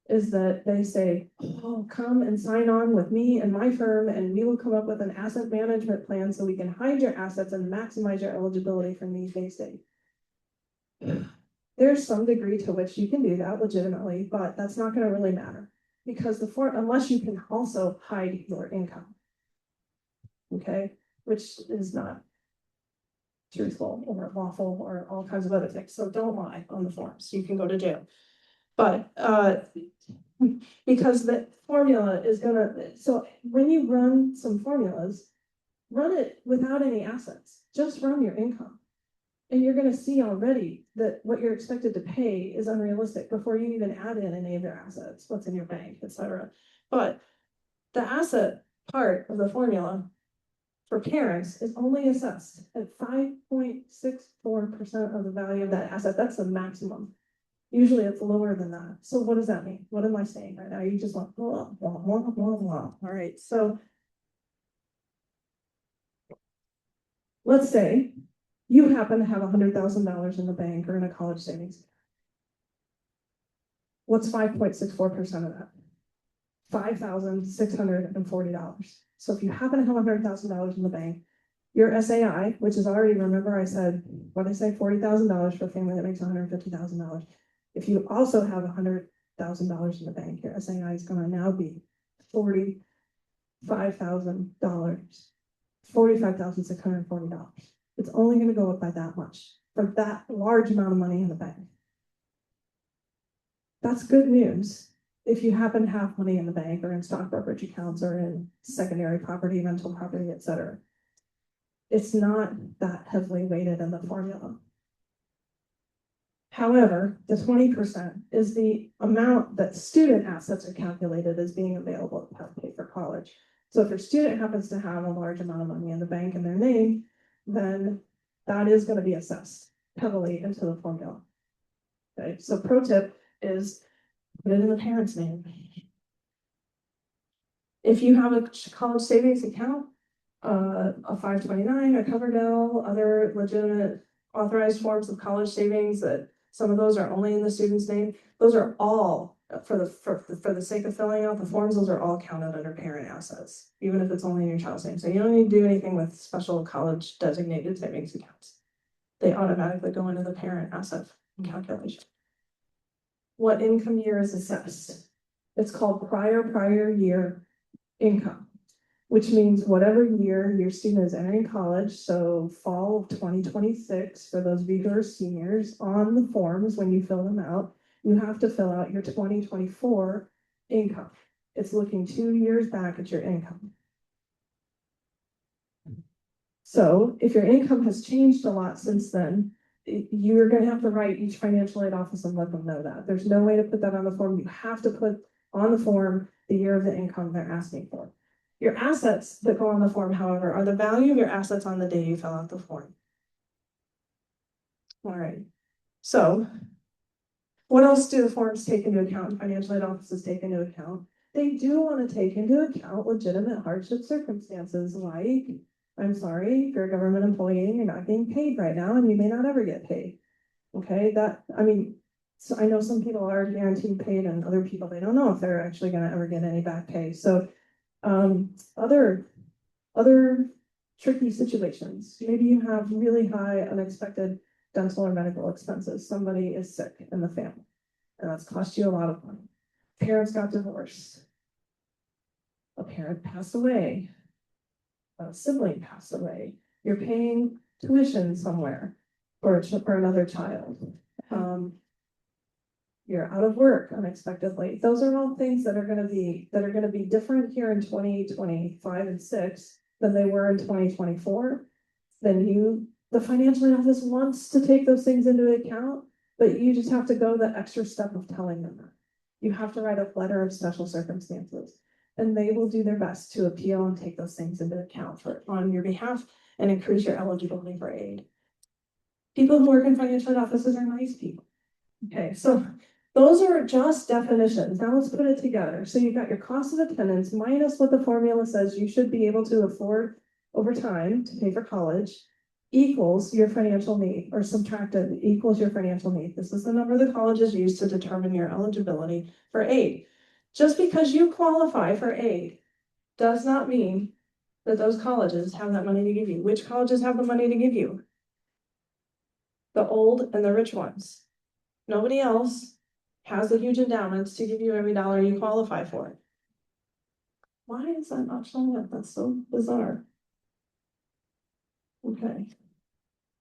B: Is that they say, oh, come and sign on with me and my firm, and we will come up with an asset management plan so we can hide your assets and maximize your eligibility for needs-based aid. there's some degree to which you can do that legitimately, but that's not gonna really matter. Because unless you can also hide your income. Okay, which is not truthful or lawful or all kinds of other things, so don't lie on the forms, you can go to jail. But because the formula is gonna, so when you run some formulas, run it without any assets, just run your income. And you're gonna see already that what you're expected to pay is unrealistic before you even add in any of your assets, what's in your bank, etc. But the asset part of the formula for parents is only assessed at 5.64% of the value of that asset. That's the maximum. Usually it's lower than that. So what does that mean? What am I saying right now? You just want blah, blah, blah, blah, blah. All right. So let's say you happen to have $100,000 in the bank or in a college savings. What's 5.64% of that? $5,640. So if you happen to have $100,000 in the bank, your SAI, which is already, remember I said, what did I say, $40,000 for a family that makes $150,000. If you also have $100,000 in the bank, your SAI is going to now be $45,000, $45,640. It's only going to go up by that much for that large amount of money in the bank. That's good news. If you happen to have money in the bank or in stock brokerage accounts or in secondary property, rental property, etc. It's not that heavily weighted in the formula. However, the 20% is the amount that student assets are calculated as being available to help pay for college. So if your student happens to have a large amount of money in the bank in their name, then that is going to be assessed heavily into the formula. Okay, so pro tip is put it in the parent's name. If you have a college savings account, a 529, a Coverdell, other legitimate authorized forms of college savings that some of those are only in the student's name, those are all, for the sake of filling out the forms, those are all counted under parent assets, even if it's only in your child's name. So you don't need to do anything with special college designated savings accounts. They automatically go into the parent asset calculation. What income year is assessed? It's called prior year income, which means whatever year your student is entering college, so fall of 2026, for those of you who are seniors, on the forms when you fill them out, you have to fill out your 2024 income. It's looking 2 years back at your income. So if your income has changed a lot since then, you're going to have to write each financial aid office and let them know that. There's no way to put that on the form. You have to put on the form the year of the income they're asking for. Your assets that go on the form, however, are the value of your assets on the day you fill out the form. All right. So what else do the forms take into account? Financial aid offices take into account. They do want to take into account legitimate hardship circumstances, like, I'm sorry, if you're a government employee and you're not getting paid right now and you may not ever get paid. Okay, so I know some people are guaranteed paid and other people, they don't know if they're actually going to ever get any back pay. So other tricky situations. Maybe you have really high unexpected dental or medical expenses. Somebody is sick in the family, and that's cost you a lot of money. Parents got divorced. A parent passed away. A sibling passed away. You're paying tuition somewhere for another child. You're out of work unexpectedly. Those are all things that are going to be different here in 2025 and 6 than they were in 2024. Then the financial aid office wants to take those things into account, but you just have to go the extra step of telling them that. You have to write a letter of special circumstances, and they will do their best to appeal and take those things into account on your behalf and increase your eligibility for aid. People who work in financial aid offices are nice people. Okay, so those are just definitions. Now let's put it together. So you've got your cost of attendance minus what the formula says you should be able to afford over time to pay for college equals your financial need, or subtracted equals your financial need. This is the number the colleges use to determine your eligibility for aid. Just because you qualify for aid does not mean that those colleges have that money to give you. Which colleges have the money to give you? the old and the rich ones. Nobody else has the huge endowments to give you every dollar you qualify for. Why is that not showing up? That's so bizarre. Okay.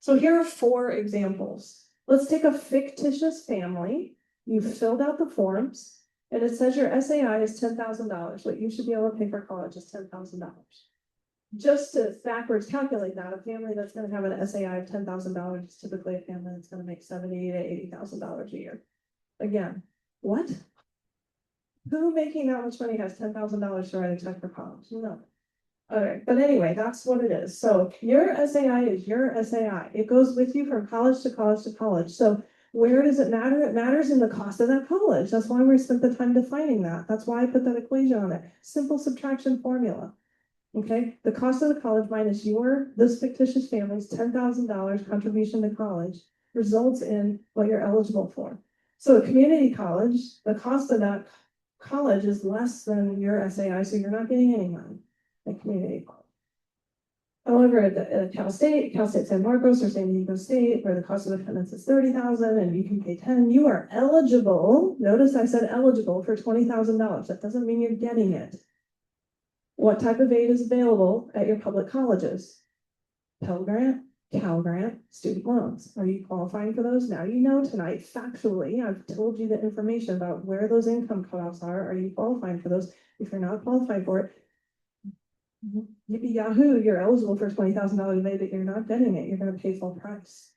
B: So here are 4 examples. Let's take a fictitious family. You filled out the forms and it says your SAI is $10,000. What you should be able to pay for college is $10,000. Just to backwards calculate that, a family that's going to have an SAI of $10,000 is typically a family that's going to make $70,000 to $80,000 a year. Again, what? Who making that much money has $10,000 to write a check for college? No. Okay, but anyway, that's what it is. So your SAI is your SAI. It goes with you from college to college to college. So where does it matter? It matters in the cost of that college. That's why we spent the time defining that. That's why I put that equation on there. Simple subtraction formula. Okay, the cost of the college minus this fictitious family's $10,000 contribution to college results in what you're eligible for. So a community college, the cost of that college is less than your SAI, so you're not getting any money at community college. However, at Cal State San Marcos or San Diego State, where the cost of attendance is $30,000 and you can pay $10,000, you are eligible. Notice I said eligible for $20,000. That doesn't mean you're getting it. What type of aid is available at your public colleges? Pell Grant, Cal Grant, student loans. Are you qualifying for those? Now you know tonight, factually, I've told you the information about where those income cutoffs are. Are you qualifying for those? If you're not qualified for it, yippee yahoo, you're eligible for $20,000 a day, but you're not getting it. You're going to pay full price.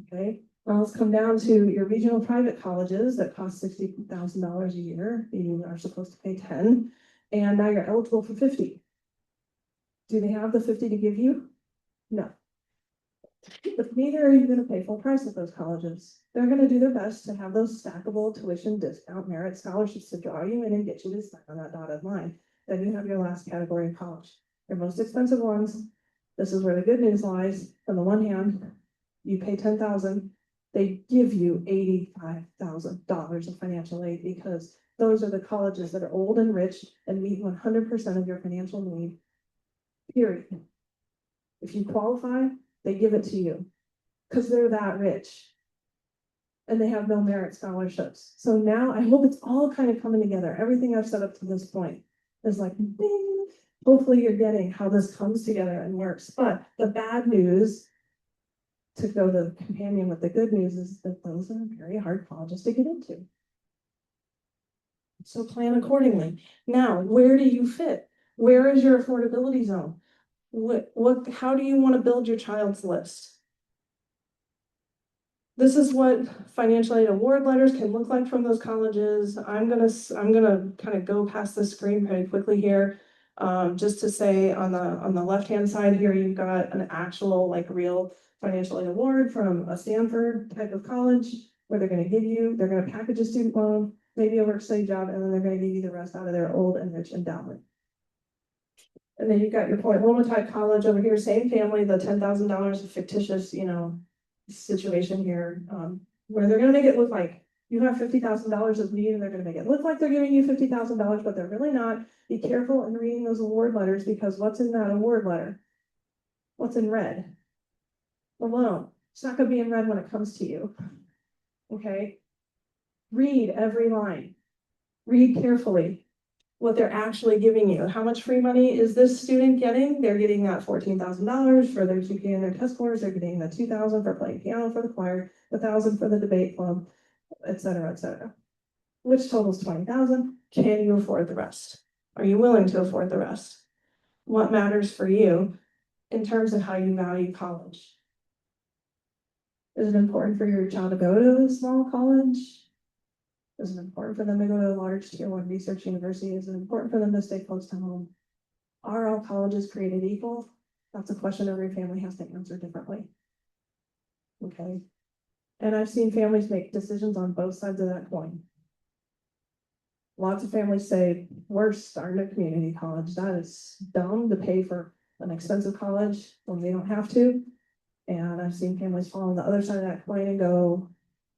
B: Okay. Well, let's come down to your regional private colleges that cost $60,000 a year. You are supposed to pay 10, and now you're eligible for 50. Do they have the 50 to give you? No. But neither are you going to pay full price at those colleges. They're going to do their best to have those stackable tuition discount merit scholarships to draw you in and get you to sign on that dotted line. Then you have your last category of college. Your most expensive ones. This is where the good news lies. On the one hand, you pay $10,000, they give you $85,000 of financial aid because those are the colleges that are old and rich and meet 100% of your financial need. Period. If you qualify, they give it to you because they're that rich and they have no merit scholarships. So now I hope it's all kind of coming together. Everything I've set up to this point is like, bing. Hopefully you're getting how this comes together and works. But the bad news, to go the companion with the good news, is that those are very hard colleges to get into. So plan accordingly. Now, where do you fit? Where is your affordability zone? How do you want to build your child's list? This is what financial aid award letters can look like from those colleges. I'm gonna kind of go past the screen pretty quickly here. Just to say on the left-hand side here, you've got an actual real financial aid award from a Stanford type of college where they're gonna package a student loan, maybe a work study job, and then they're gonna give you the rest out of their old and rich endowment. And then you've got your Point Loma type college over here, same family, the $10,000 fictitious, situation here, where they're going to make it look like you have $50,000 of need and they're going to make it look like they're giving you $50,000, but they're really not. Be careful in reading those award letters because what's in that award letter? What's in red? The loan. It's not going to be in red when it comes to you. Okay. Read every line. Read carefully what they're actually giving you. How much free money is this student getting? They're getting that $14,000 for their GPA and their test scores. They're getting the $2,000 for playing piano for the choir, the $1,000 for the debate club, et cetera, et cetera. Which totals $20,000. Can you afford the rest? Are you willing to afford the rest? What matters for you in terms of how you value college? Is it important for your child to go to a small college? Is it important for them to go to a large tier 1 research university? Is it important for them to stay close to home? Are all colleges created equal? That's a question every family has to answer differently. Okay. And I've seen families make decisions on both sides of that coin. Lots of families say, we're starting a community college. That is dumb to pay for an expensive college when they don't have to. And I've seen families fall on the other side of that coin and go,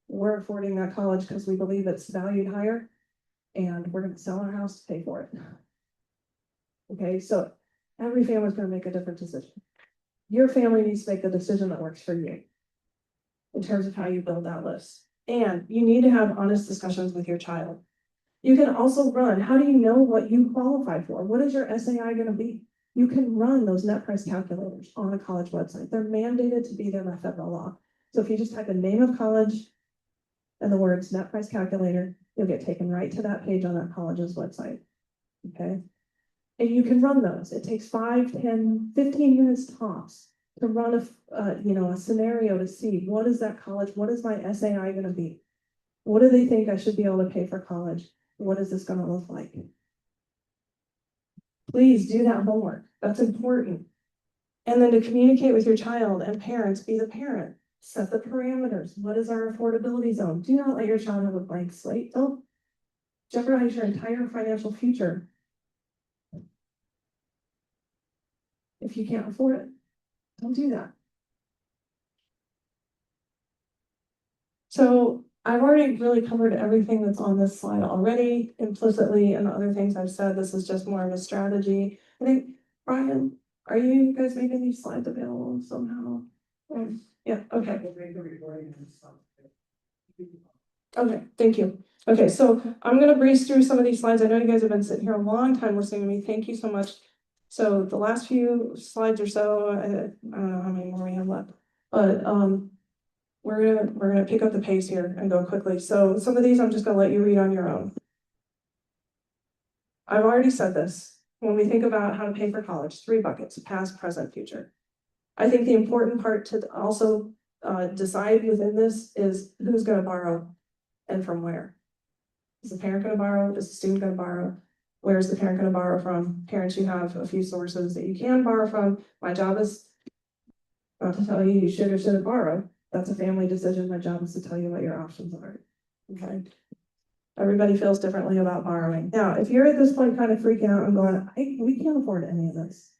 B: we're affording that college because we believe it's valued higher and we're going to sell our house to pay for it. Okay, so every family is going to make a different decision. Your family needs to make the decision that works for you. in terms of how you build that list. And you need to have honest discussions with your child. You can also run, how do you know what you qualify for? What is your SAI going to be? You can run those net price calculators on a college website. They're mandated to be there by federal law. So if you just type in name of college and the words net price calculator, you'll get taken right to that page on that college's website. Okay. And you can run those. It takes 5, 10, 15 minutes tops to run a scenario to see what is that college, what is my SAI going to be? What do they think I should be able to pay for college? What is this going to look like? Please do that homework. That's important. And then to communicate with your child and parents, be the parent. Set the parameters. What is our affordability zone? Do not let your child have a blank slate. Don't jeopardize your entire financial future if you can't afford it. Don't do that. So I've already really covered everything that's on this slide already, implicitly, and the other things I've said. This is just more of a strategy. I think, Brian, are you guys making these slides available somehow? Yeah, okay. Okay, thank you. Okay, so I'm gonna breeze through some of these slides. I know you guys have been sitting here a long time listening to me. Thank you so much. So the last few slides or so, I don't know how many more we have left, but we're gonna pick up the pace here and go quickly. So some of these I'm just gonna let you read on your own. I've already said this. When we think about how to pay for college, 3 buckets: past, present, future. I think the important part to also decide within this is who's gonna borrow and from where. Is the parent gonna borrow? Is the student gonna borrow? Where is the parent gonna borrow from? Parents, you have a few sources that you can borrow from. My job is not to tell you should or shouldn't borrow. That's a family decision. My job is to tell you what your options are. Okay. Everybody feels differently about borrowing. Now, if you're at this point kind of freaking out and going, we can't afford any of this.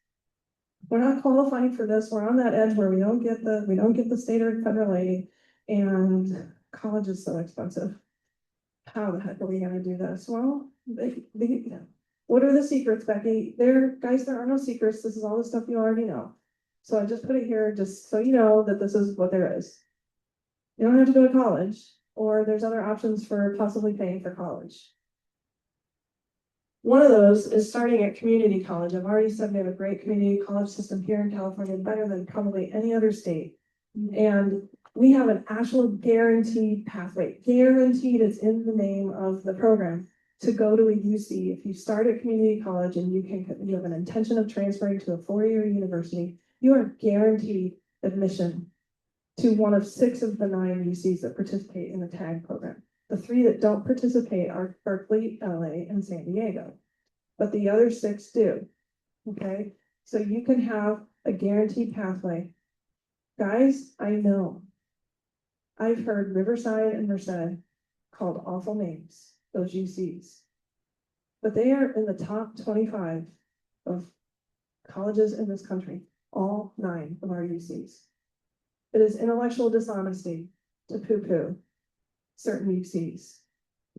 B: We're not qualifying for this. We're on that edge where we don't get the state or federal aid, and college is so expensive. How the heck are we gonna do this? Well, what are the secrets, Becky? There are no secrets. This is all the stuff you already know. So I just put it here just so you know that this is what there is. You don't have to go to college, or there's other options for possibly paying for college. One of those is starting at community college. I've already said we have a great community college system here in California, better than probably any other state. And we have an actual guaranteed pathway, guaranteed, it's in the name of the program, to go to a UC. If you start at community college and you have an intention of transferring to a 4-year university, you are guaranteed admission to one of 6 of the 9 UCs that participate in the TAG program. The 3 that don't participate are Berkeley, LA, and San Diego, but the other 6 do. Okay, so you can have a guaranteed pathway. Guys, I know I've heard Riverside and Merced called awful names, those UCs, but they are in the top 25 of colleges in this country, all 9 of our UCs. It is intellectual dishonesty to poo-poo certain UCs.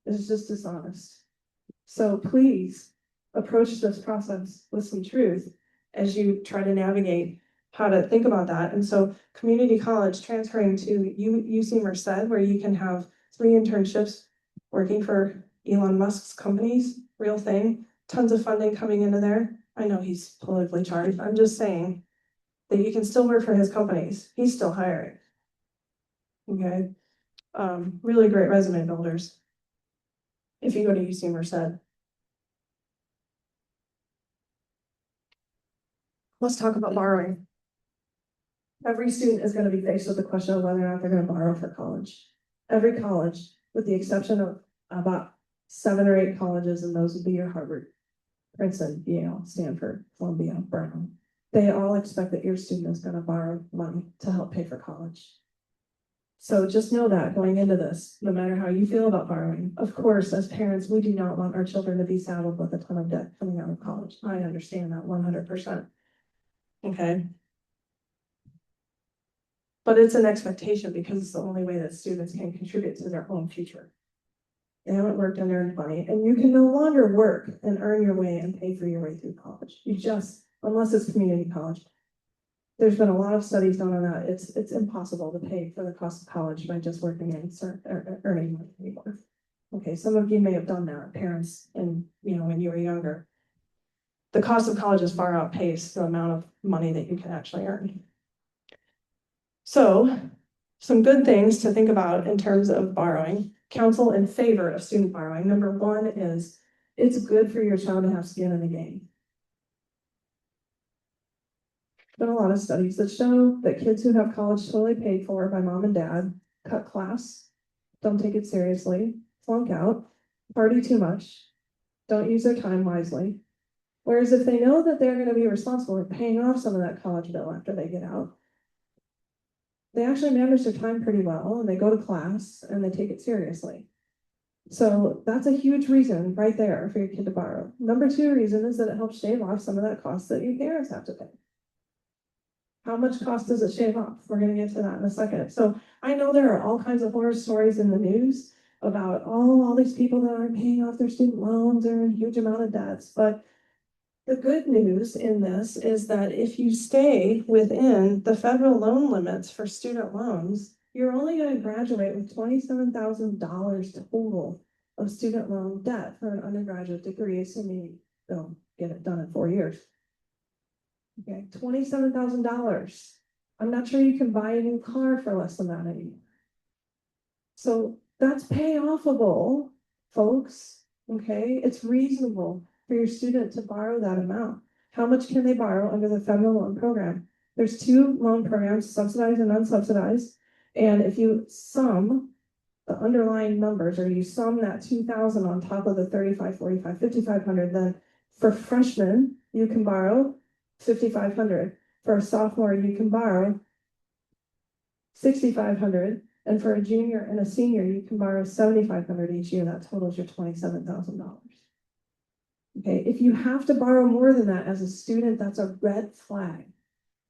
B: It's just dishonest. So please approach this process with some truth as you try to navigate how to think about that. And so community college transferring to UC Merced, where you can have 3 internships working for Elon Musk's companies, real thing, tons of funding coming into there. I know he's politically charged. I'm just saying that you can still work for his companies. He's still hiring. Okay. Really great resume builders if you go to UC Merced. Let's talk about borrowing. Every student is going to be faced with the question of whether or not they're going to borrow for college. Every college, with the exception of about 7 or 8 colleges, and those would be your Harvard, Princeton, Yale, Stanford, Columbia, Brown. They all expect that your student is going to borrow money to help pay for college. So just know that going into this, no matter how you feel about borrowing, of course, as parents, we do not want our children to be saddled with a ton of debt coming out of college. I understand that 100%. Okay. But it's an expectation because it's the only way that students can contribute to their own future. They haven't worked and earned money, and you can no longer work and earn your way and pay for your way through college. You just, unless it's community college. There's been a lot of studies done on that. It's impossible to pay for the cost of college by just working and earning money anymore. Okay, some of you may have done that, parents, and when you were younger. The cost of college is far outpaced the amount of money that you can actually earn. So, some good things to think about in terms of borrowing. Counsel in favor of student borrowing. Number one is it's good for your child to have skin in the game. Been a lot of studies that show that kids who have college totally paid for by mom and dad cut class, don't take it seriously, flunk out, party too much, don't use their time wisely. Whereas if they know that they're going to be responsible for paying off some of that college bill after they get out, they actually manage their time pretty well, and they go to class and they take it seriously. So that's a huge reason right there for your kid to borrow. Number two reason is that it helps shave off some of that cost that your parents have to pay. How much cost does it shave off? We're going to get to that in a second. So I know there are all kinds of horror stories in the news about all these people that aren't paying off their student loans or in huge amount of debts. But the good news in this is that if you stay within the federal loan limits for student loans, you're only going to graduate with $27,000 total of student loan debt for an undergraduate degree, assuming you don't get it done in 4 years. Okay, $27,000. I'm not sure you can buy a new car for less than that anymore. So that's payoffable, folks. Okay, it's reasonable for your student to borrow that amount. How much can they borrow under the federal loan program? There's two loan programs, subsidized and unsubsidized. And if you sum the underlying numbers, or you sum that 2,000 on top of the 35, 45, 5,500, then for freshmen, you can borrow 5,500. For a sophomore, you can borrow 6,500. And for a junior and a senior, you can borrow 7,500 each year. That totals your $27,000. Okay, if you have to borrow more than that as a student, that's a red flag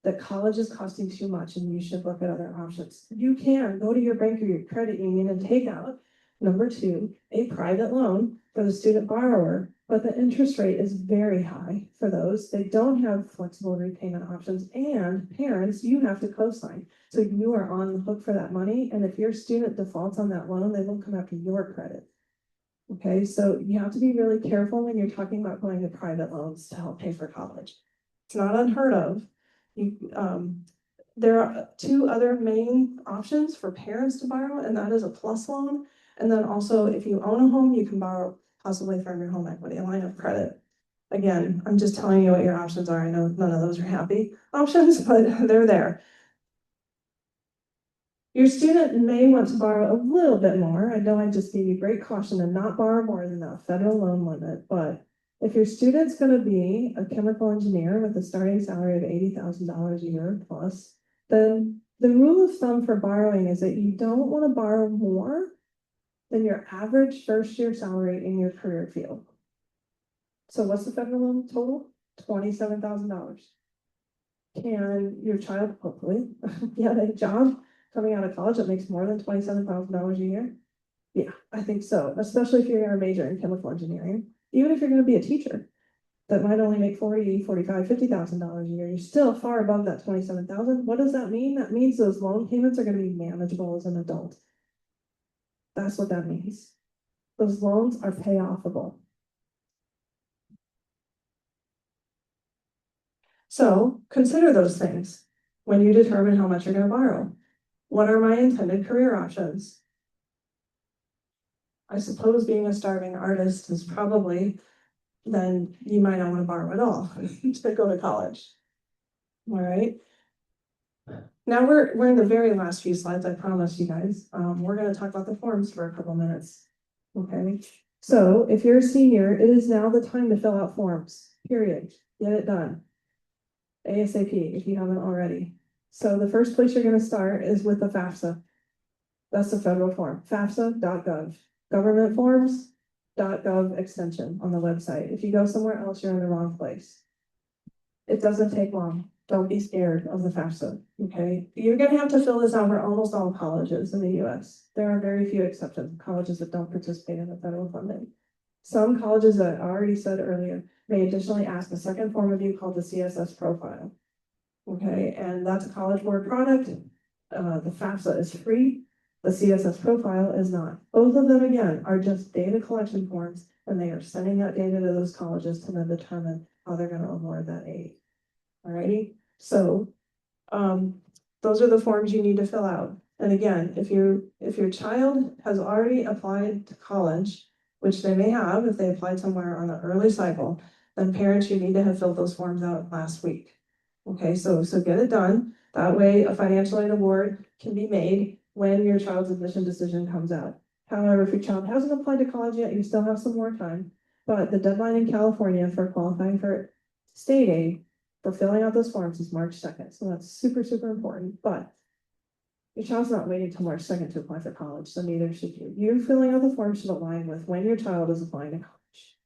B: that college is costing too much and you should look at other options. You can go to your bank or your credit union and take out, number two, a private loan for the student borrower, but the interest rate is very high for those. They don't have flexible repayment options, and parents, you have to co-sign. So you are on the hook for that money, and if your student defaults on that loan, they will come after your credit. Okay, so you have to be really careful when you're talking about going to private loans to help pay for college. It's not unheard of. There are two other main options for parents to borrow, and that is a PLUS loan. And then also, if you own a home, you can borrow possibly from your home equity, a line of credit. Again, I'm just telling you what your options are. I know none of those are happy options, but they're there. Your student may want to borrow a little bit more. I know I just gave you great caution to not borrow more than that federal loan limit, but if your student's going to be a chemical engineer with a starting salary of $80,000 a year plus, then the rule of thumb for borrowing is that you don't want to borrow more than your average first year salary in your career field. So what's the federal loan total? $27,000. Can your child hopefully get a job coming out of college that makes more than $27,000 a year? Yeah, I think so, especially if you're going to major in chemical engineering. Even if you're going to be a teacher that might only make $40,000, $45,000, $50,000 a year, you're still far above that $27,000. What does that mean? That means those loan payments are going to be manageable as an adult. That's what that means. Those loans are payoffable. So consider those things when you determine how much you're going to borrow. What are my intended career options? I suppose being a starving artist is probably, then you might not want to borrow at all to go to college. All right. Now we're in the very last few slides, I promise you guys. We're going to talk about the forms for a couple minutes. Okay. So if you're a senior, it is now the time to fill out forms, period. Get it done. ASAP if you haven't already. So the first place you're going to start is with the FAFSA. That's the federal form, FAFSA.gov. Governmentforms.gov extension on the website. If you go somewhere else, you're in the wrong place. It doesn't take long. Don't be scared of the FAFSA, okay? You're gonna have to fill this out for almost all colleges in the US. There are very few exceptions, colleges that don't participate in the federal funding. Some colleges that I already said earlier may additionally ask a second form of you called the CSS profile. Okay, and that's a College Board product. The FAFSA is free. The CSS profile is not. Both of them, again, are just data collection forms, and they are sending that data to those colleges to then determine how they're gonna award that aid. Alrighty, so, those are the forms you need to fill out. And again, if your child has already applied to college, which they may have if they applied somewhere on the early cycle, then parents, you need to have filled those forms out last week. Okay, so get it done. That way a financial aid award can be made when your child's admission decision comes out. However, if your child hasn't applied to college yet, you still have some more time. But the deadline in California for qualifying for state aid for filling out those forms is March 2nd. So that's super, super important. But your child's not waiting till March 2nd to apply for college, so neither should you. You filling out the forms should align with when your child is applying to college.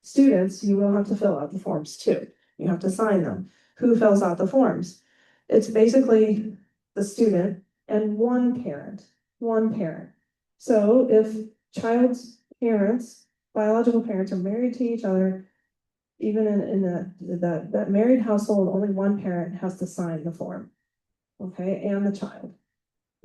B: Students, you will have to fill out the forms too. You have to sign them. Who fills out the forms? It's basically the student and one parent. So if child's parents, biological parents, are married to each other, even in that married household, only one parent has to sign the form. Okay, and the child.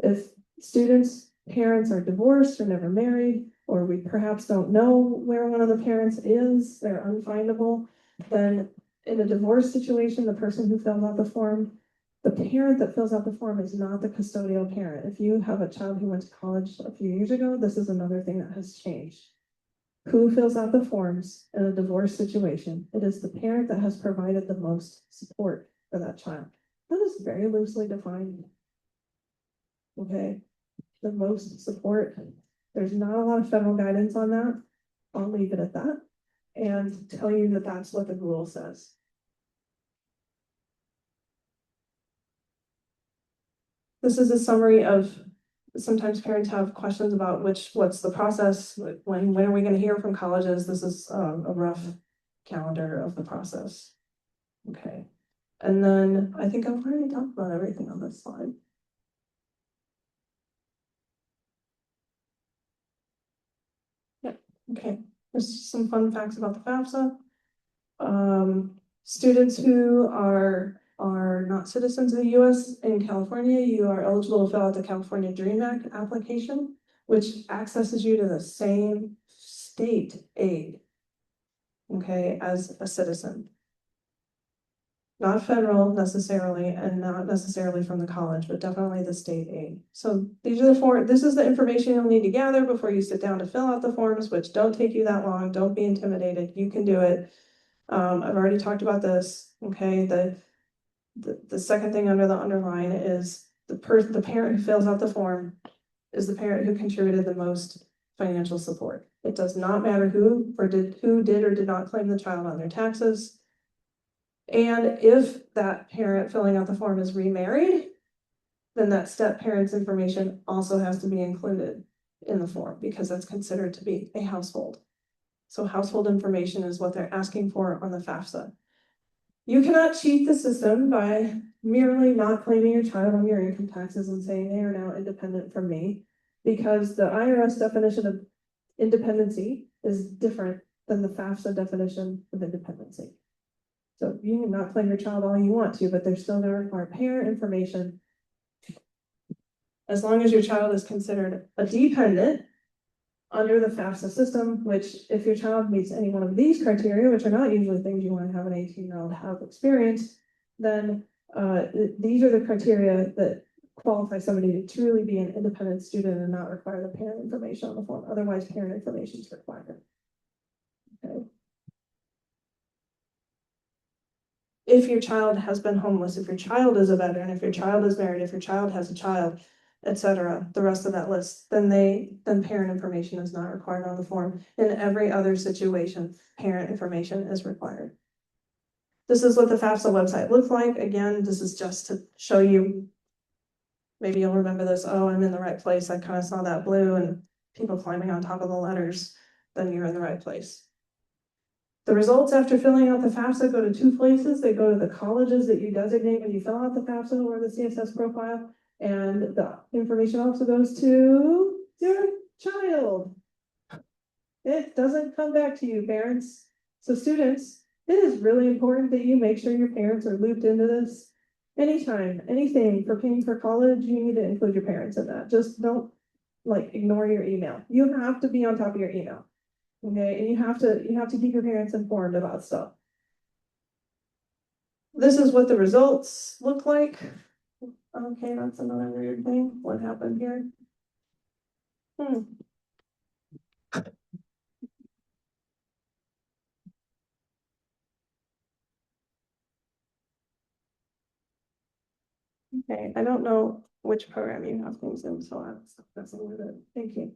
B: If students' parents are divorced or never married, or we perhaps don't know where one of the parents is, they're unfindable, then in a divorce situation, the person who fills out the form, the parent that fills out the form is not the custodial parent. If you have a child who went to college a few years ago, this is another thing that has changed. Who fills out the forms in a divorce situation? It is the parent that has provided the most support for that child. That is very loosely defined. Okay, the most support. There's not a lot of federal guidance on that. I'll leave it at that and tell you that that's what the rule says. This is a summary of, sometimes parents have questions about what's the process, when are we going to hear from colleges? This is a rough calendar of the process. Okay, and then I think I've already talked about everything on this slide. Okay, there's some fun facts about the FAFSA. Students who are not citizens of the US in California, you are eligible to fill out the California Dream Act application, which accesses you to the same state aid, okay, as a citizen. Not federal necessarily, and not necessarily from the college, but definitely the state aid. So these are the forms. This is the information you'll need to gather before you sit down to fill out the forms, which don't take you that long. Don't be intimidated. You can do it. I've already talked about this. Okay, the second thing under the underline is the parent who fills out the form is the parent who contributed the most financial support. It does not matter who did or did not claim the child on their taxes. And if that parent filling out the form is remarried, then that step parent's information also has to be included in the form because that's considered to be a household. So household information is what they're asking for on the FAFSA. You cannot cheat the system by merely not claiming your child on your income taxes and saying they are now independent from me, because the IRS definition of independency is different than the FAFSA definition of independency. So you can not claim your child all you want to, but they're still going to require parent information. As long as your child is considered a dependent under the FAFSA system, which if your child meets any one of these criteria, which are not usually things you want to have an 18-year-old have experience, then these are the criteria that qualify somebody to truly be an independent student and not require the parent information on the form. Otherwise, parent information is required. Okay. If your child has been homeless, if your child is a veteran, if your child is married, if your child has a child, etc., the rest of that list, then parent information is not required on the form. In every other situation, parent information is required. This is what the FAFSA website looks like. Again, this is just to show you, maybe you'll remember this, oh, I'm in the right place. I kind of saw that blue and people climbing on top of the letters, then you're in the right place. The results after filling out the FAFSA go to two places. They go to the colleges that you designate when you fill out the FAFSA or the CSS profile, and the information also goes to your child. It doesn't come back to you, parents. So students, it is really important that you make sure your parents are looped into this. Anytime, anything for paying for college, you need to include your parents in that. Just don't like ignore your email. You have to be on top of your email. Okay, and you have to keep your parents informed about stuff. This is what the results look like. Okay, that's another weird thing. What happened here? Okay, I don't know which program you have things in, so I'm messing with it. Thank you.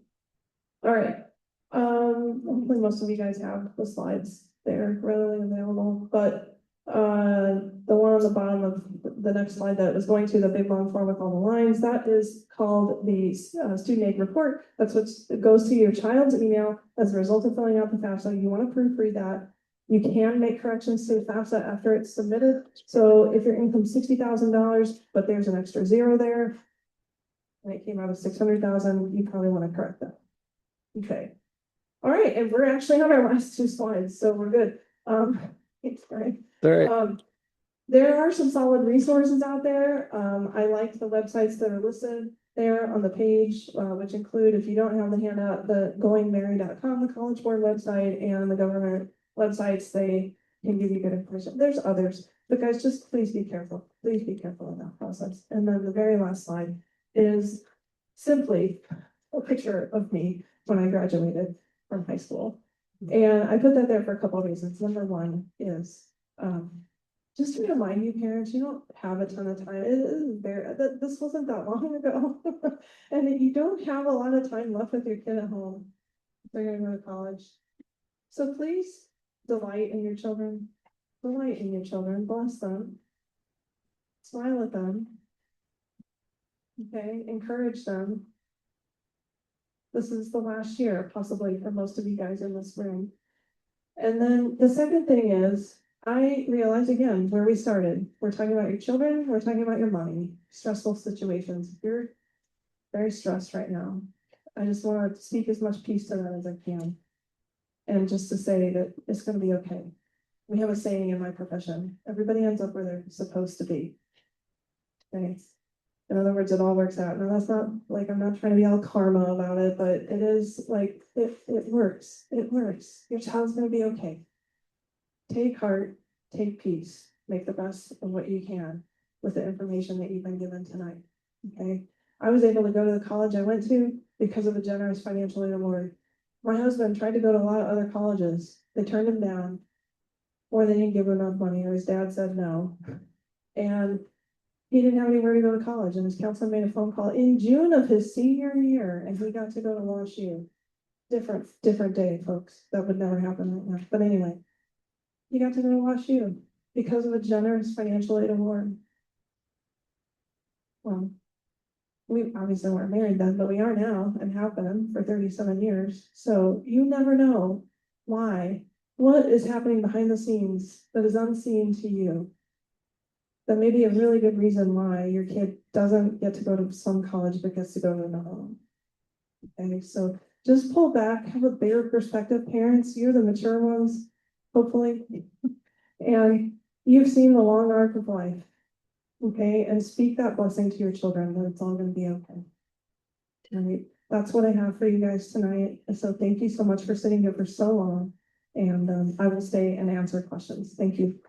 B: All right. Hopefully most of you guys have the slides there readily available, but the one on the bottom of the next slide that was going to the big long form with all the lines, that is called the student aid report. That's what goes to your child's email as a result of filling out the FAFSA. You want to proofread that. You can make corrections to the FAFSA after it's submitted. So if your income's $60,000, but there's an extra zero there, and it came out of 600,000, you probably want to correct that. Okay. All right, and we're actually on our last two slides, so we're good. It's great.
A: All right.
B: There are some solid resources out there. I like the websites that are listed there on the page, which include, if you don't have the handout, the goingmerry.com, the College Board website, and the government websites. They can give you good information. There's others, but guys, just please be careful. Please be careful in that process. And then the very last slide is simply a picture of me when I graduated from high school. And I put that there for a couple of reasons. Number one is just to remind you parents, you don't have a ton of time. It is very, this wasn't that long ago. And you don't have a lot of time left with your kid at home. They're gonna go to college. So please delight in your children. Delight in your children, bless them. Smile at them. Okay, encourage them. This is the last year, possibly, for most of you guys in this room. And then the second thing is, I realize again where we started. We're talking about your children, we're talking about your money, stressful situations. You're very stressed right now. I just want to speak as much peace to that as I can. And just to say that it's going to be okay. We have a saying in my profession, everybody ends up where they're supposed to be. Thanks. In other words, it all works out. Now that's not like, I'm not trying to be all karma about it, but it is like, it works. It works. Your child's gonna be okay. Take heart, take peace, make the best of what you can with the information that you've been given tonight. Okay. I was able to go to the college I went to because of a generous financial aid award. My husband tried to go to a lot of other colleges. They turned him down, or they didn't give him enough money, or his dad said no. And he didn't have anywhere to go to college, and his counselor made a phone call in June of his senior year, and he got to go to WashU. Different day, folks. That would never happen right now. But anyway, he got to go to WashU because of a generous financial aid award. Well, we obviously weren't married then, but we are now and have been for 37 years. So you never know why, what is happening behind the scenes that is unseen to you. That may be a really good reason why your kid doesn't get to go to some college but gets to go to another one. Okay, so just pull back, have a bigger perspective, parents. You're the mature ones, hopefully, and you've seen the long arc of life. Okay, and speak that blessing to your children that it's all going to be okay. All right, that's what I have for you guys tonight. So thank you so much for sitting here for so long, and I will stay and answer questions. Thank you.